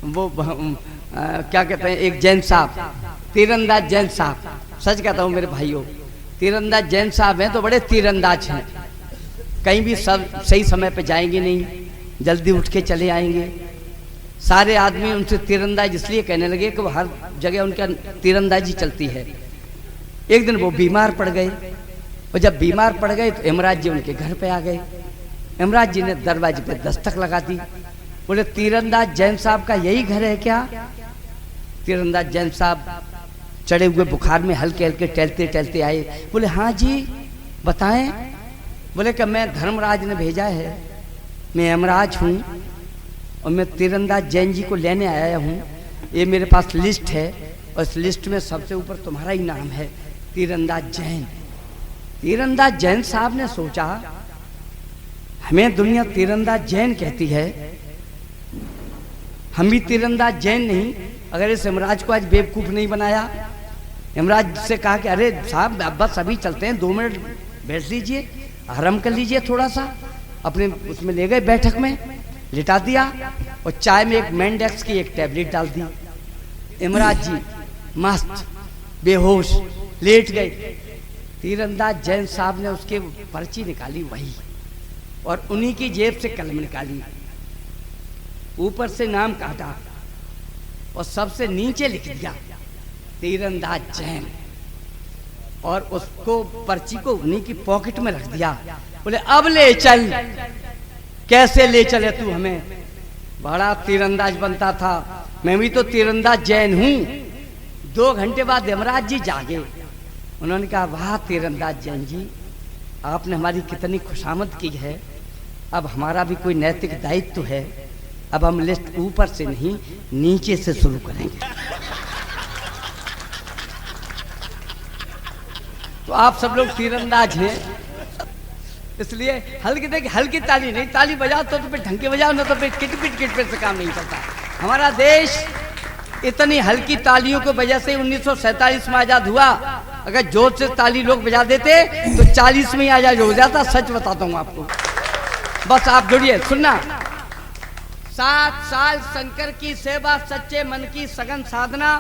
वो क्या कहते हैं, एक जैन साहब, तीरंदाज जैन साहब। सच कहता हूँ मेरे भाइयों, तीरंदाज जैन साहब हैं तो बड़े तीरंदाज हैं। कहीं भी सब सही समय पे जाएंगे नहीं, जल्दी उठ के चले आएंगे। सारे आदमी उनसे तीरंदाज इसलिए कहने लगे कि वो हर जगह उनका तीरंदाजी चलती है। एक दिन वो बीमार पड़ गए, और जब बीमार पड़ गए तो यमराज जी उनके घर पे आ गए। यमराज जी ने दरवाजे पे दस्तक लगा दी। बोले, तीरंदाज जैन साहब का यही घर है क्या? तीरंदाज जैन साहब चढ़े हुए बुखार में हल्के हल्के टहलते टहलते आए। बोले, हाँ जी बताएं। बोले कि मैं धर्मराज ने भेजा है, मैं यमराज हूँ और मैं तीरंदाज जैन जी को लेने आया हूँ। ये मेरे पास लिस्ट है और इस लिस्ट में सबसे ऊपर तुम्हारा ही नाम है। तीरंदाज जैन। तीरंदाज जैन साहब ने सोचा हमें दुनिया तीरंदाज जैन कहती है, हम भी तीरंदाज जैन नहीं। अगर इस यमराज को आज बेवकूफ नहीं बनाया, यमराज से कहा कि अरे साहब बस अभी चलते हैं, 2 मिनट बैठ लीजिए, आराम कर लीजिए थोड़ा सा, अपने उसमें ले गए बैठक में, लिटा दिया और चाय में एक मेंडेक्स की एक टैबलेट डाल दी। यमराज जी मस्त बेहोश लेट गए। तीरंदाज जैन साहब ने उसके पर्ची निकाली वही, और उन्हीं की जेब से कलम निकाली, ऊपर से नाम काटा और सबसे नीचे लिख दिया तीरंदाज जैन, और उसको पर्ची को उन्हीं की पॉकेट में रख दिया। बोले अब ले चल। कैसे ले चले तू हमें? बड़ा तीरंदाज बनता था, मैं भी तो तीरंदाज जैन हूं। 2 घंटे बाद यमराज जी जागे। उन्होंने कहा वाह तीरंदाज जैन जी, आपने हमारी कितनी खुशामद की है। अब हमारा भी कोई नैतिक दायित्व है, अब हम लिस्ट ऊपर से नहीं नीचे से शुरू करेंगे। तो आप सब लोग तीरंदाज हैं, इसलिए हल्की देखिए, हल्की ताली नहीं, ताली बजाओ तो फिर ढंग के बजाओ, ना तो फिर किट से काम नहीं चलता। हमारा देश इतनी हल्की तालियों की वजह से 1947 में आजाद हुआ। अगर जोर से ताली लोग बजा देते तो 40 में ही आजाद हो जाता। सच बताता हूँ आपको, बस आप जुड़िए सुनना। 7 साल शंकर की सेवा, सच्चे मन की सघन साधना,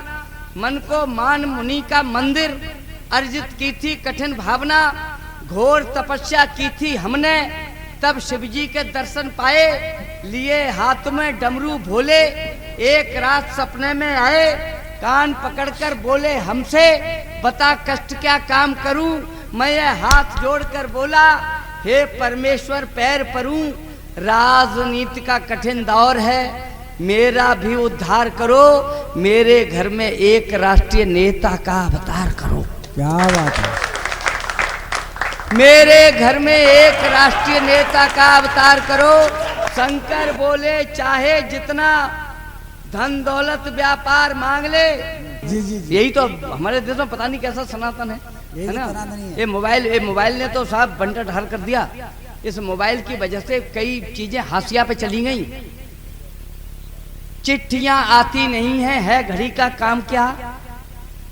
मन को मान मुनि का मंदिर अर्जित की थी कठिन भावना, घोर तपस्या की थी हमने, तब शिवजी के दर्शन पाए, लिए हाथ में डमरू भोले, एक रात सपने में आए, कान पकड़कर बोले हमसे, बता कष्ट क्या काम करूं, मैं ये हाथ जोड़कर बोला, हे परमेश्वर पैर परूं, राजनीति का कठिन दौर है, मेरा भी उद्धार करो, मेरे घर में एक राष्ट्रीय नेता का अवतार करो। क्या बात है। मेरे घर में एक राष्ट्रीय नेता का अवतार करो। शंकर बोले चाहे जितना धन दौलत व्यापार मांग ले। जी जी जी। यही तो हमारे देश में पता नहीं कैसा सनातन है ना। ये मोबाइल ने तो साहब बंटा ढाल कर दिया। इस मोबाइल की वजह से कई चीजें हाशिया पे चली गई। चिट्ठियां आती नहीं है घड़ी का काम क्या,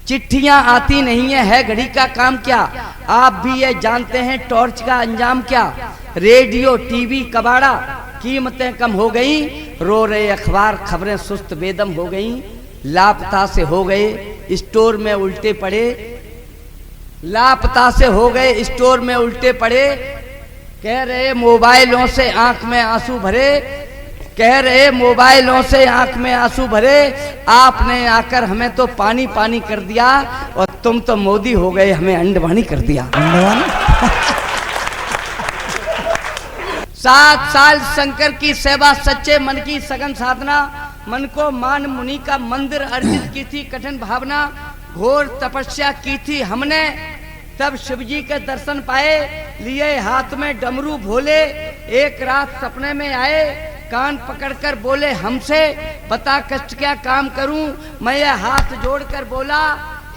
चिट्ठियां आती नहीं है घड़ी का काम क्या, आप भी ये जानते हैं टॉर्च का अंजाम क्या, रेडियो टीवी कबाड़ा कीमतें कम हो गई, रो रहे अखबार खबरें सुस्त बेदम हो गई, लापता से हो गए स्टोर में उल्टे पड़े, लापता से हो गए स्टोर में उल्टे पड़े, कह रहे मोबाइलों से आंख में आंसू भरे, कह रहे मोबाइलों से आंख में आंसू भरे, आपने आकर हमें तो पानी पानी कर दिया, और तुम तो मोदी हो गए हमें अंडवानी कर दिया। 7 साल शंकर की सेवा, सच्चे मन की सघन साधना, मन को मान मुनि का मंदिर अर्जित की थी कठिन भावना, घोर तपस्या की थी हमने, तब शिवजी के दर्शन पाए, लिए हाथ में डमरू भोले, एक रात सपने में आए, कान पकड़कर बोले हमसे, बता कष्ट क्या काम करूं, मैं ये हाथ जोड़कर बोला,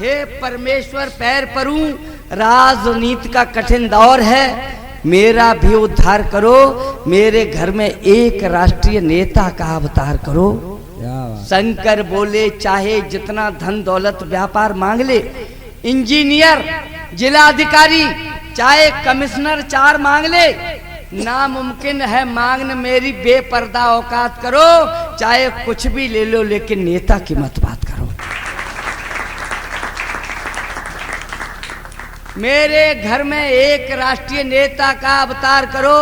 हे परमेश्वर पैर परूं, राजनीति का कठिन दौर है, मेरा भी उद्धार करो, मेरे घर में एक राष्ट्रीय नेता का अवतार करो। शंकर बोले चाहे जितना धन दौलत व्यापार मांग ले, इंजीनियर जिलाधिकारी चाहे कमिश्नर 4 मांग ले, नामुमकिन है मांगन मेरी बेपर्दा औकात करो, चाहे कुछ भी ले लो लेकिन नेता की मत बात करो। मेरे घर में एक राष्ट्रीय नेता का अवतार करो।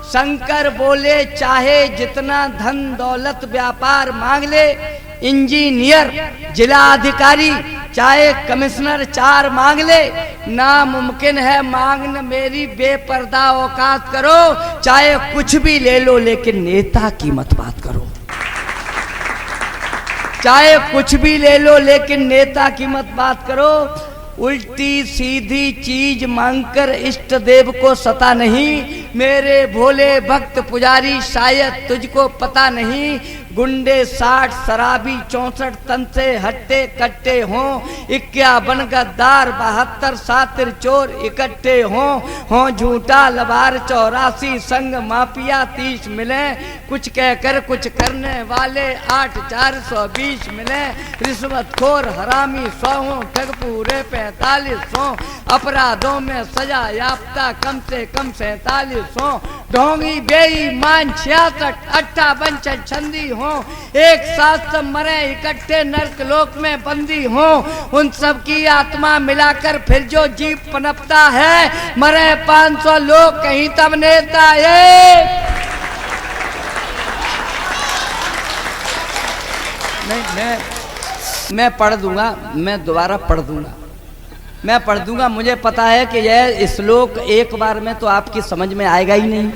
शंकर बोले चाहे जितना धन दौलत व्यापार मांग ले, इंजीनियर जिलाधिकारी चाहे कमिश्नर 4 मांग ले, नामुमकिन है मांगन मेरी बेपर्दा औकात करो, चाहे कुछ भी ले लो लेकिन नेता की मत बात करो। चाहे कुछ भी ले लो लेकिन नेता की मत बात करो। उल्टी सीधी चीज मांगकर इष्ट देव को सता नहीं, मेरे भोले भक्त पुजारी शायद तुझको पता नहीं, गुंडे 60 शराबी 64 तन से हट्टे कट्टे हों, 51 गद्दार 72 सातिर चोर इकट्ठे हों झूठा लबार 84 संग माफिया 30 मिले, कुछ कहकर कुछ करने वाले 8 420 मिले, रिश्वतखोर हरामी 100 हों, ठग पूरे 45 हों, अपराधों में सजा याफ्ता कम से कम 47 हों, ढोंगी बेईमान 66 58 छंदी हों, एक साथ सब मरे इकट्ठे नरक लोक में बंदी हों, उन सब की आत्मा मिलाकर फिर जो जीव पनपता है, मरे 500 लोग कहीं तब नेता है। नहीं, मैं पढ़ दूंगा, मैं दोबारा पढ़ दूंगा, मैं पढ़ दूंगा। मुझे पता है कि यह श्लोक एक बार में तो आपकी समझ में आएगा ही नहीं।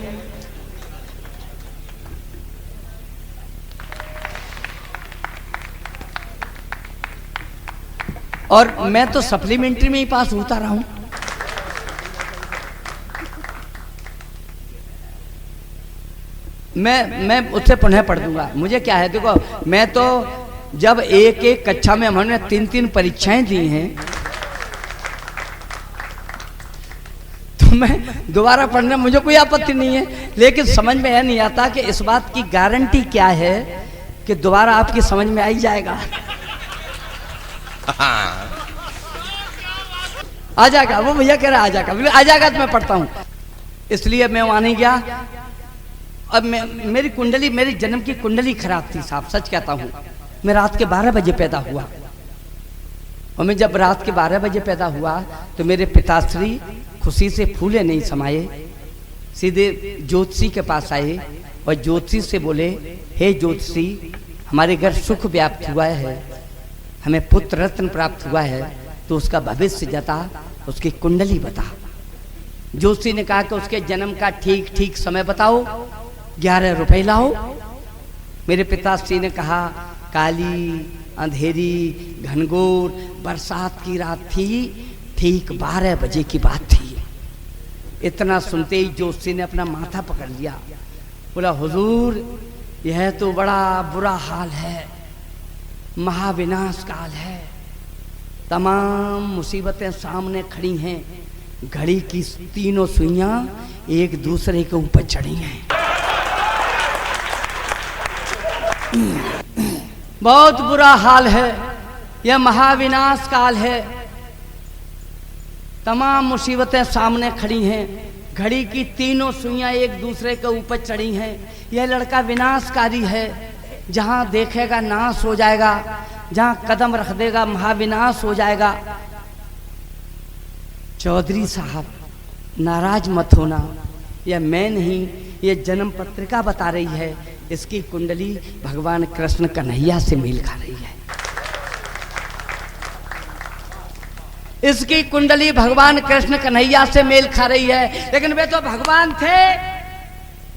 और मैं तो सप्लीमेंट्री में ही पास होता रहा हूं। मैं उससे पुनः पढ़ दूंगा। मुझे क्या है, देखो मैं तो जब एक एक कक्षा में हमने 3-3 परीक्षाएं दी हैं, तो मैं दोबारा पढ़ने मुझे कोई आपत्ति नहीं है, लेकिन समझ में यह नहीं आता कि इस बात की गारंटी क्या है कि दोबारा आपकी समझ में आ ही जाएगा। आ जाएगा, वो भैया कह रहा आ जाएगा तो मैं पढ़ता हूं, इसलिए मैं वहां नहीं गया। अब मेरी कुंडली, मेरी जन्म की कुंडली खराब थी साहब, सच कहता हूं। मैं रात के 12 बजे पैदा हुआ, और मैं जब रात के 12 बजे पैदा हुआ तो मेरे पिताश्री खुशी से फूले नहीं समाये, सीधे ज्योतिषी के पास आए और ज्योतिषी से बोले, हे ज्योतिषी, हमारे घर सुख व्याप्त हुआ है, हमें पुत्र रत्न प्राप्त हुआ है, तो उसका भविष्य जता, उसकी कुंडली बता। ज्योतिषी ने कहा कि उसके जन्म का ठीक ठीक समय बताओ, 11 रुपए लाओ। मेरे पिताश्री ने कहा, काली अंधेरी घनघोर बरसात की रात थी, ठीक 12 बजे की बात थी। इतना सुनते ही ज्योतिषी ने अपना माथा पकड़ लिया, बोला, हुजूर यह तो बड़ा बुरा हाल है, महाविनाश काल है, तमाम मुसीबतें सामने खड़ी हैं, घड़ी की तीनों सुइयां एक दूसरे के ऊपर चढ़ी हैं, बहुत बुरा हाल है, यह महाविनाश काल है, तमाम मुसीबतें सामने खड़ी हैं, घड़ी की तीनों सुइयां एक दूसरे के ऊपर चढ़ी हैं, यह लड़का विनाशकारी है, जहां देखेगा नाश हो जाएगा, जहां कदम रख देगा महाविनाश हो जाएगा। चौधरी साहब नाराज मत होना, यह मैं नहीं, यह जन्म पत्रिका बता रही है, इसकी कुंडली भगवान कृष्ण कन्हैया से मेल खा रही है, इसकी कुंडली भगवान कृष्ण कन्हैया से मेल खा रही है। लेकिन वे तो भगवान थे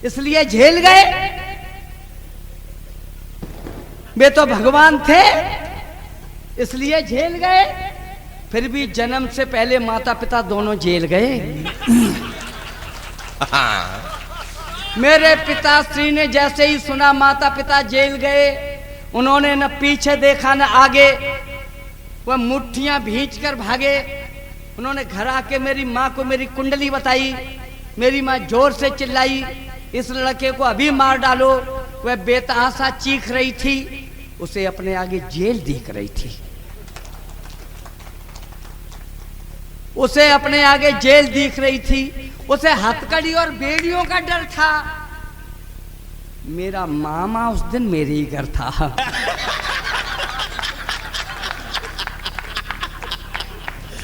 इसलिए झेल गए, वे तो भगवान थे इसलिए झेल गए, फिर भी जन्म से पहले माता पिता दोनों जेल गए। मेरे पिताश्री ने जैसे ही सुना माता पिता जेल गए, उन्होंने न पीछे देखा न आगे, वह मुट्ठियां भींच कर भागे। उन्होंने घर आके मेरी माँ को मेरी कुंडली बताई, मेरी माँ जोर से चिल्लाई, इस लड़के को अभी मार डालो। वह बेतहासा चीख रही थी, उसे अपने आगे जेल दिख रही थी, उसे अपने आगे जेल दिख रही थी, उसे हथकड़ी और बेड़ियों का डर था। मेरा मामा उस दिन मेरे ही घर था।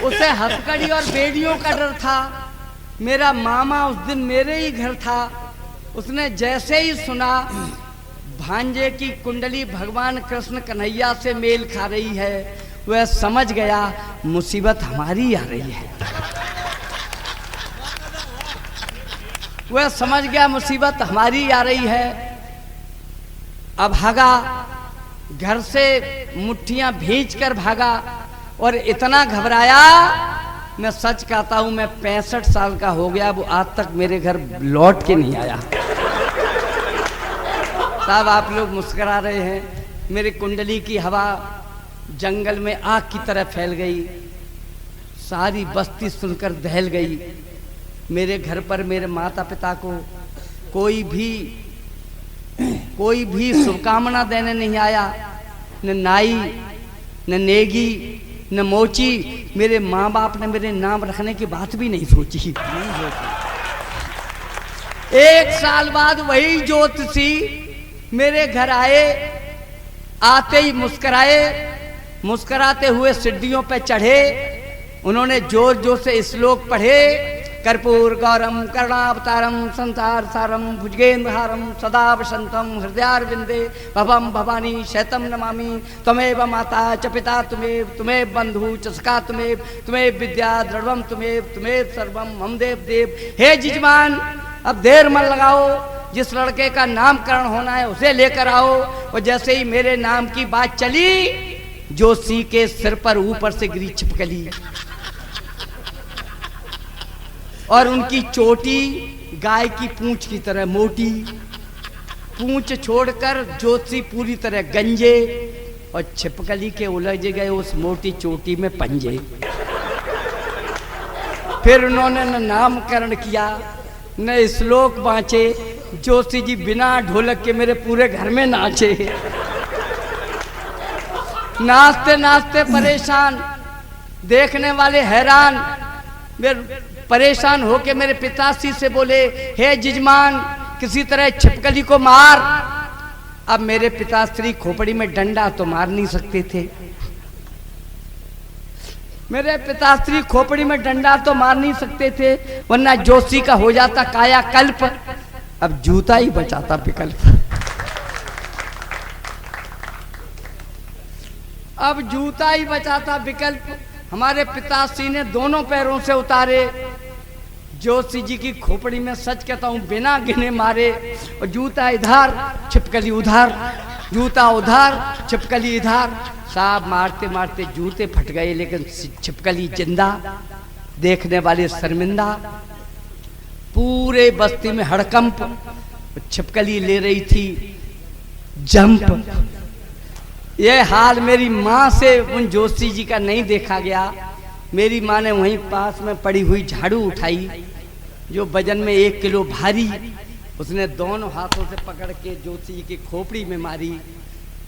उसे हथकड़ी और बेड़ियों का डर था, मेरा मामा उस दिन मेरे ही घर था। उसने जैसे ही सुना भांजे की कुंडली भगवान कृष्ण कन्हैया से मेल खा रही है, वह समझ गया मुसीबत हमारी आ रही है, वह समझ गया मुसीबत हमारी आ रही है। अब भागा, घर से मुट्ठियां भींच कर भागा, और इतना घबराया, मैं सच कहता हूं, मैं 65 साल का हो गया, वो आज तक मेरे घर लौट के नहीं आया। साहब आप लोग मुस्कुरा रहे हैं, मेरी कुंडली की हवा जंगल में आग की तरह फैल गई, सारी बस्ती सुनकर दहल गई। मेरे घर पर मेरे माता पिता को कोई भी शुभकामना देने नहीं आया, न नाई न नेगी न मोची। मेरे माँ बाप ने मेरे नाम रखने की बात भी नहीं सोची। एक साल बाद वही ज्योतिषी मेरे घर आए, आते ही मुस्कुराए, मुस्कुराते हुए सीढ़ियों पे चढ़े। उन्होंने जोर जोर से श्लोक पढ़े, कर्पूर गौरम करुणावतारम संसार सारम भुजगेन्द्रहारम सदा वसंतम हृदयारविंदे भवम भवानी शैतम नमामि त्वमेव माता च पिता तुम्हें बंधु च सखा तुम्हें विद्या द्रवम तुम्हें सर्वम मम देव देव। हे जिजमान, अब देर मत लगाओ, जिस लड़के का नामकरण होना है उसे लेकर आओ। और जैसे ही मेरे नाम की बात चली, जोशी के सिर पर ऊपर से गिरी छिपकली और उनकी चोटी गाय की पूंछ की तरह मोटी, पूंछ छोड़कर जोशी पूरी तरह गंजे और छिपकली के उलझ गए उस मोटी चोटी में पंजे। फिर उन्होंने न नामकरण किया न श्लोक बाँचे। जोशी जी बिना ढोलक के मेरे पूरे घर में नाचे, नाचते नाचते परेशान, देखने वाले हैरान। परेशान होके मेरे पिताश्री से बोले, हे जिजमान, किसी तरह छिपकली को मार। अब मेरे पिताश्री खोपड़ी में डंडा तो मार नहीं सकते थे, मेरे पिताश्री खोपड़ी में डंडा तो मार नहीं सकते थे, वरना जोशी का हो जाता कायाकल्प। अब जूता ही बचाता विकल्प। अब जूता ही बचाता विकल्प। हमारे पिताश्री ने दोनों पैरों से उतारे, जोशी जी की खोपड़ी में सच कहता हूं बिना गिने मारे। और जूता इधर छिपकली उधर, जूता उधर छिपकली इधर। साहब मारते मारते जूते फट गए, लेकिन छिपकली जिंदा, देखने वाले शर्मिंदा। पूरे बस्ती में हड़कंप। छिपकली ले रही थी जंप। ये हाल मेरी माँ से उन जोशी जी का नहीं देखा गया। मेरी माँ ने वहीं पास में पड़ी हुई झाड़ू उठाई, जो वजन में 1 किलो भारी, उसने दोनों हाथों से पकड़ के जोशी जी की खोपड़ी में मारी।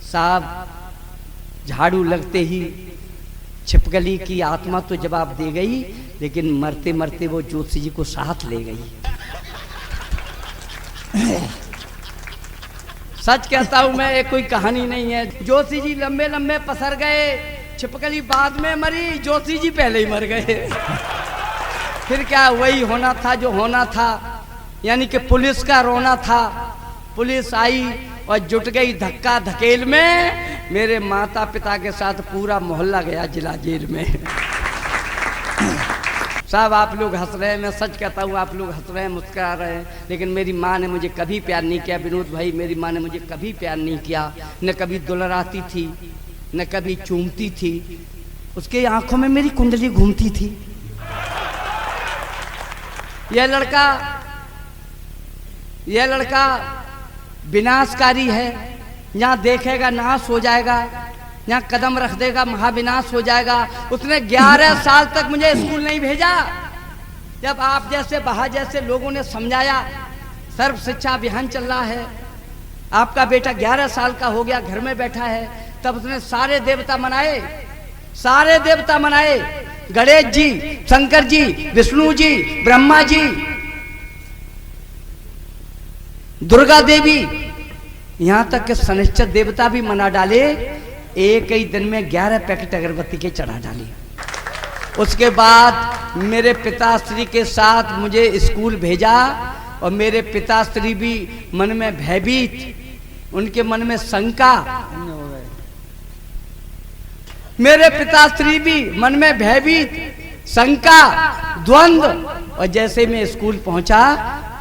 साहब झाड़ू लगते ही छिपकली की आत्मा तो जवाब दे गई, लेकिन मरते मरते वो जोशी जी को साथ ले गई। सच कहता हूं मैं, ये कोई कहानी नहीं है। जोशी जी लंबे लंबे पसर गए, छिपकली बाद में मरी, जोशी जी पहले ही मर गए। फिर क्या, वही होना था जो होना था, यानी कि पुलिस का रोना था। पुलिस आई और जुट गई धक्का धकेल में। मेरे माता पिता के साथ पूरा मोहल्ला गया जिला जेल में। साहब आप लोग हंस रहे हैं, मैं सच कहता हूँ आप लोग हंस रहे हैं, मुस्कुरा रहे हैं, लेकिन मेरी माँ ने मुझे कभी प्यार नहीं किया। विनोद भाई, मेरी माँ ने मुझे कभी प्यार नहीं किया, न कभी दुलराती थी, न कभी चूमती थी। उसके आंखों में मेरी कुंडली घूमती थी। यह लड़का विनाशकारी है, यहाँ देखेगा नाश हो जाएगा, यहाँ कदम रख देगा महाविनाश हो जाएगा। उसने 11 साल तक मुझे स्कूल नहीं भेजा। जब आप जैसे बहा जैसे लोगों ने समझाया, सर्व शिक्षा अभियान चल रहा है, आपका बेटा 11 साल का हो गया, घर में बैठा है, तब उसने सारे देवता मनाए, गणेश जी, शंकर जी, विष्णु जी, ब्रह्मा जी, दुर्गा देवी, यहाँ तक कि शनिश्चर देवता भी मना डाले। एक ही दिन में 11 पैकेट अगरबत्ती के चढ़ा डाली। उसके बाद मेरे पिताश्री के साथ मुझे स्कूल भेजा, और मेरे पिताश्री भी मन में भयभीत, उनके मन में शंका, मेरे पिताश्री भी मन में भयभीत, शंका, द्वंद्व। और जैसे मैं स्कूल पहुंचा,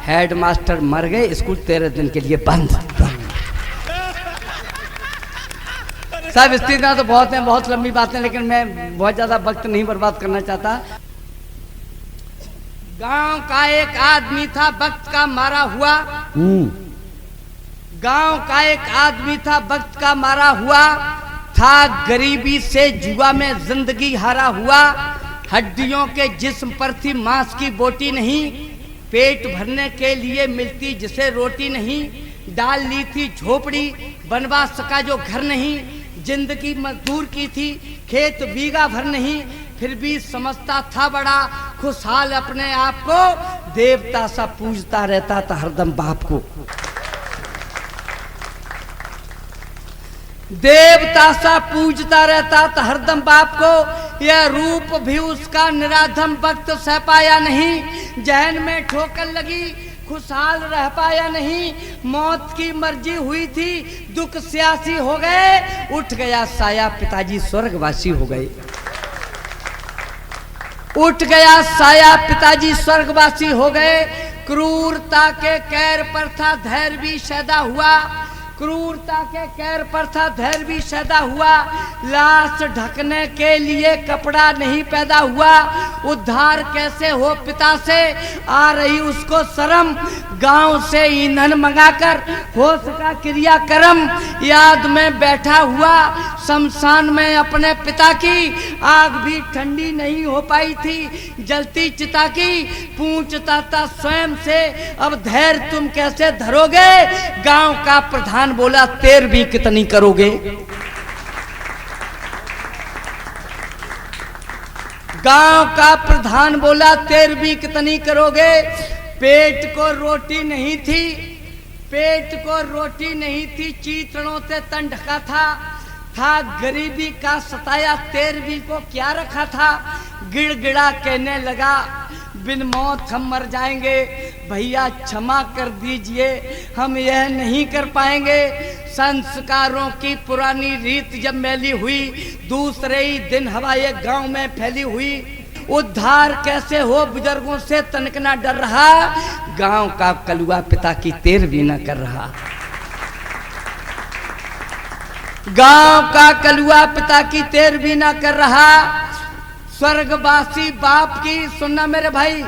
हेडमास्टर मर गए, स्कूल 13 दिन के लिए बंद। सब स्थितियां तो बहुत हैं, बहुत लंबी बातें, लेकिन मैं बहुत ज्यादा वक्त नहीं बर्बाद करना चाहता। गांव का एक आदमी था, वक्त का मारा हुआ। गांव का एक आदमी था, वक्त का मारा हुआ था, गरीबी से जुआ में जिंदगी हारा हुआ। हड्डियों के जिस्म पर थी मांस की बोटी नहीं, पेट भरने के लिए मिलती जिसे रोटी नहीं। डाल ली थी झोपड़ी, बनवा सका जो घर नहीं। जिंदगी मजदूर की थी, खेत बीघा भर नहीं, फिर भी समझता था बड़ा खुशहाल अपने आप को। देवता सा पूजता रहता था हरदम बाप को। देवता सा पूजता रहता था हरदम बाप को। यह रूप भी उसका निराधम, वक्त सह पाया नहीं। जहन में ठोकर लगी, खुशहाल रह पाया नहीं। मौत की मर्जी हुई थी, दुख सियासी हो गए। उठ गया साया, पिताजी स्वर्गवासी हो गए। उठ गया साया, पिताजी स्वर्गवासी हो गए। क्रूरता के कैर पर था धैर्य भी सैदा हुआ। क्रूरता के कैर पर था धैर्य भी सैदा हुआ। लाश ढकने के लिए कपड़ा नहीं पैदा हुआ। उद्धार कैसे हो पिता से, आ रही उसको शर्म। गांव से ईंधन मंगाकर हो सका क्रियाक्रम। याद में बैठा हुआ शमशान में अपने पिता की, आग भी ठंडी नहीं हो पाई थी जलती चिता की। पूछता था स्वयं से, अब धैर्य तुम कैसे धरोगे। गांव का प्रधान बोला, तेर भी कितनी करोगे। गांव का प्रधान बोला, तेर भी कितनी करोगे। पेट को रोटी नहीं थी, पेट को रोटी नहीं थी, चीतड़ों से तन ढका था गरीबी का सताया, तेरहवीं को क्या रखा था। गिड़गिड़ा कहने लगा, बिन मौत हम मर जाएंगे, भैया क्षमा कर दीजिए, हम यह नहीं कर पाएंगे। संस्कारों की पुरानी रीत जब मैली हुई, दूसरे ही दिन हवा ये गांव में फैली हुई। उद्धार कैसे हो बुजुर्गों से तनिक ना डर रहा। गांव का कलुआ पिता की तेरहवीं न कर रहा। गांव का कलुआ पिता की तेरहवीं न कर रहा। स्वर्गवासी बाप की, सुनना मेरे भाई,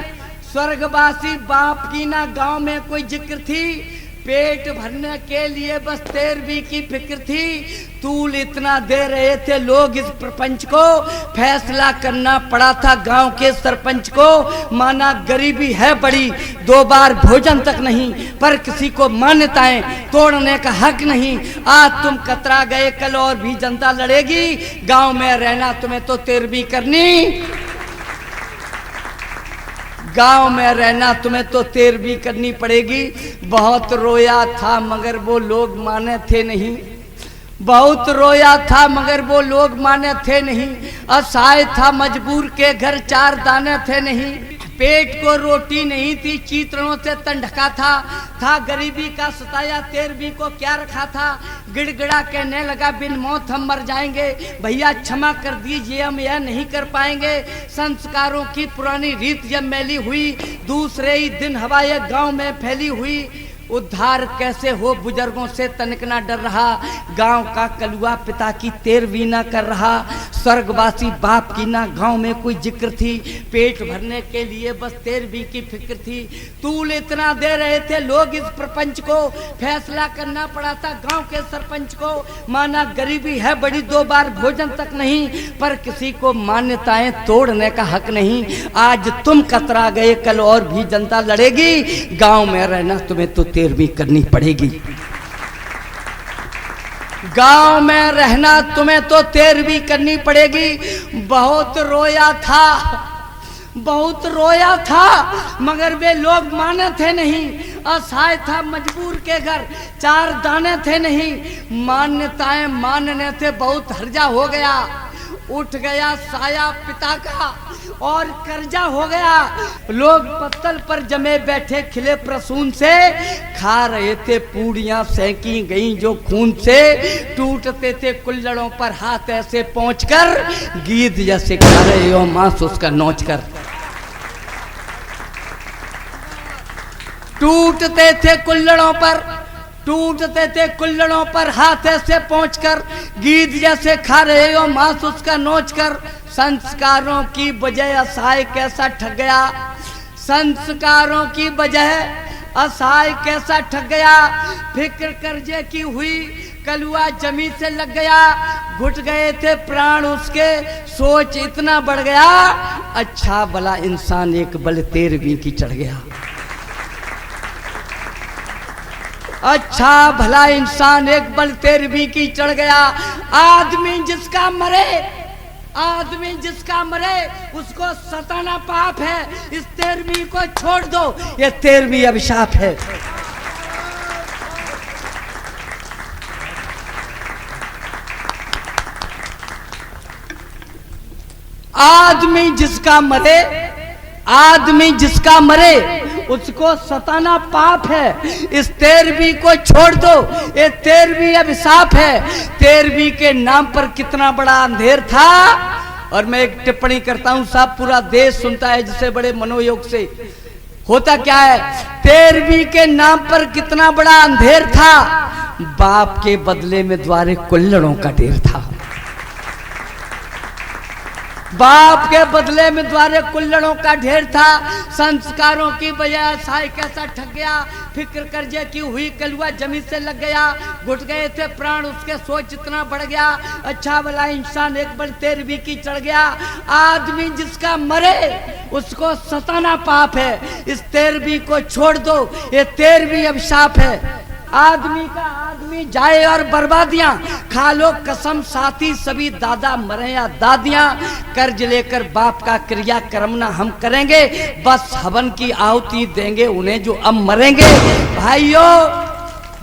स्वर्गवासी बाप की ना गांव में कोई जिक्र थी। पेट भरने के लिए बस तेरहवीं की फिक्र थी। तूल इतना दे रहे थे लोग इस प्रपंच को, फैसला करना पड़ा था गांव के सरपंच को। माना गरीबी है बड़ी, 2 बार भोजन तक नहीं, पर किसी को मान्यताएं तोड़ने का हक नहीं। आज तुम कतरा गए, कल और भी जनता लड़ेगी। गांव में रहना तुम्हें तो तेरहवीं करनी, गांव में रहना तुम्हें तो तेरहवीं करनी पड़ेगी। बहुत रोया था मगर वो लोग माने थे नहीं, बहुत रोया था मगर वो लोग माने थे नहीं। असहाय था मजबूर के घर 4 दाने थे नहीं। पेट को रोटी नहीं थी, चीतड़ों से तन ढका था गरीबी का सताया, तेरहवीं को क्या रखा था। गिड़गिड़ा कहने लगा, बिन मौत हम मर जाएंगे, भैया क्षमा कर दीजिए, हम यह नहीं कर पाएंगे। संस्कारों की पुरानी रीत जब मैली हुई, दूसरे ही दिन हवा ये गांव में फैली हुई। उद्धार कैसे हो बुजुर्गों से तनिक ना डर रहा। गांव का कलुआ पिता की तेरहवीं ना कर रहा। स्वर्गवासी बाप की ना गांव में कोई जिक्र थी। पेट भरने के लिए बस तेरहवीं की फिक्र थी। तूल इतना दे रहे थे लोग इस प्रपंच को, फैसला करना पड़ा था गांव के सरपंच को। माना गरीबी है बड़ी, 2 बार भोजन तक नहीं, पर किसी को मान्यताएं तोड़ने का हक नहीं। आज तुम कतरा गए, कल और भी जनता लड़ेगी। गांव में रहना तुम्हें तो तेरहवीं करनी पड़ेगी। गांव में रहना तुम्हें तो तेरहवीं करनी पड़ेगी। बहुत रोया था, बहुत रोया था, मगर वे लोग माने थे नहीं। असहाय था मजबूर के घर 4 दाने थे नहीं। मान्यताएं मानने से बहुत हर्जा हो गया। उठ गया साया पिता का और कर्जा हो गया। लोग पत्तल पर जमे बैठे खिले प्रसून से, खा रहे थे पूड़ियां सेंकी गई जो खून से। टूटते थे कुल्लड़ों पर हाथ ऐसे पहुंचकर, गीत जैसे खा रहे हो मांस उसका नोच कर। टूटते थे कुल्लड़ों पर, टूटते थे कुल्लड़ों पर हाथ ऐसे पहुंचकर, गीत जैसे खा रहे हो मांस उसका नोच कर। संस्कारों की बजाय असहाय कैसा ठग गया, संस्कारों की बजाय असहाय कैसा ठग गया, फिक्र कर्जे की हुई, कलुआ जमीन से लग गया, घुट गए थे प्राण उसके, सोच इतना बढ़ गया, अच्छा भला इंसान एक बल 13वीं की चढ़ गया। अच्छा भला इंसान एक बल 13वीं की चढ़ गया। आदमी जिसका मरे उसको सताना पाप है, इस 13वीं को छोड़ दो, ये 13वीं अभिशाप है। आदमी जिसका मरे उसको सताना पाप है, इस 13वीं को छोड़ दो, ये 13वीं अभिशाप है। 13वीं के नाम पर कितना बड़ा अंधेर था। और मैं एक टिप्पणी करता हूं साहब, पूरा देश सुनता है जिसे बड़े मनोयोग से। होता क्या है, 13वीं के नाम पर कितना बड़ा अंधेर था। बाप के बदले में द्वारे कुल्लड़ों का ढेर था। बाप के बदले में द्वारे कुल्लड़ों का ढेर था। संस्कारों की बजाय साई कैसा ठग गया, फिक्र कर्जे की हुई, कलुआ जमीन से लग गया, घुट गए थे प्राण उसके, सोच इतना बढ़ गया, अच्छा भला इंसान एक बल 13वीं की चढ़ गया। आदमी जिसका मरे उसको सताना पाप है, इस 13वीं को छोड़ दो, ये 13वीं अभिशाप है। आदमी जाए और बर्बादियां खा लो कसम साथी, सभी दादा मरे या दादियां, कर्ज लेकर बाप का क्रिया कर्म ना हम करेंगे, बस हवन की आहुति देंगे उन्हें जो अब मरेंगे।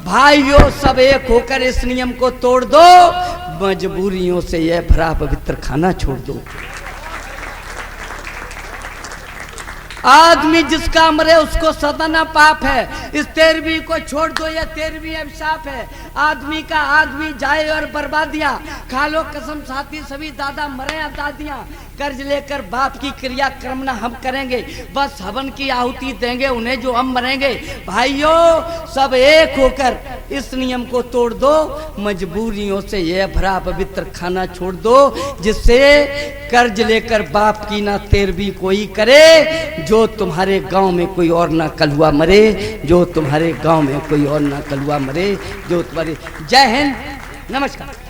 भाइयों सब एक होकर इस नियम को तोड़ दो, मजबूरियों से यह भरा पवित्र खाना छोड़ दो। आदमी जिसका मरे उसको सताना पाप है, इस 13वीं को छोड़ दो, यह 13वीं अभिशाप है। आदमी जाए और बर्बादियां खा लो कसम साथी, सभी दादा मरे या दादियां, कर्ज लेकर बाप की क्रिया कर्म ना हम करेंगे, बस हवन की आहुति देंगे उन्हें जो हम मरेंगे। भाइयों सब एक होकर इस नियम को तोड़ दो, मजबूरियों से यह भरा पवित्र खाना छोड़ दो, जिससे कर्ज लेकर बाप की ना 13वीं कोई करे, जो तुम्हारे गांव में कोई और ना कलुआ मरे, जो तुम्हारे गांव में कोई और ना कलुआ मरे, जो तुम्हारे। जय हिंद, नमस्कार।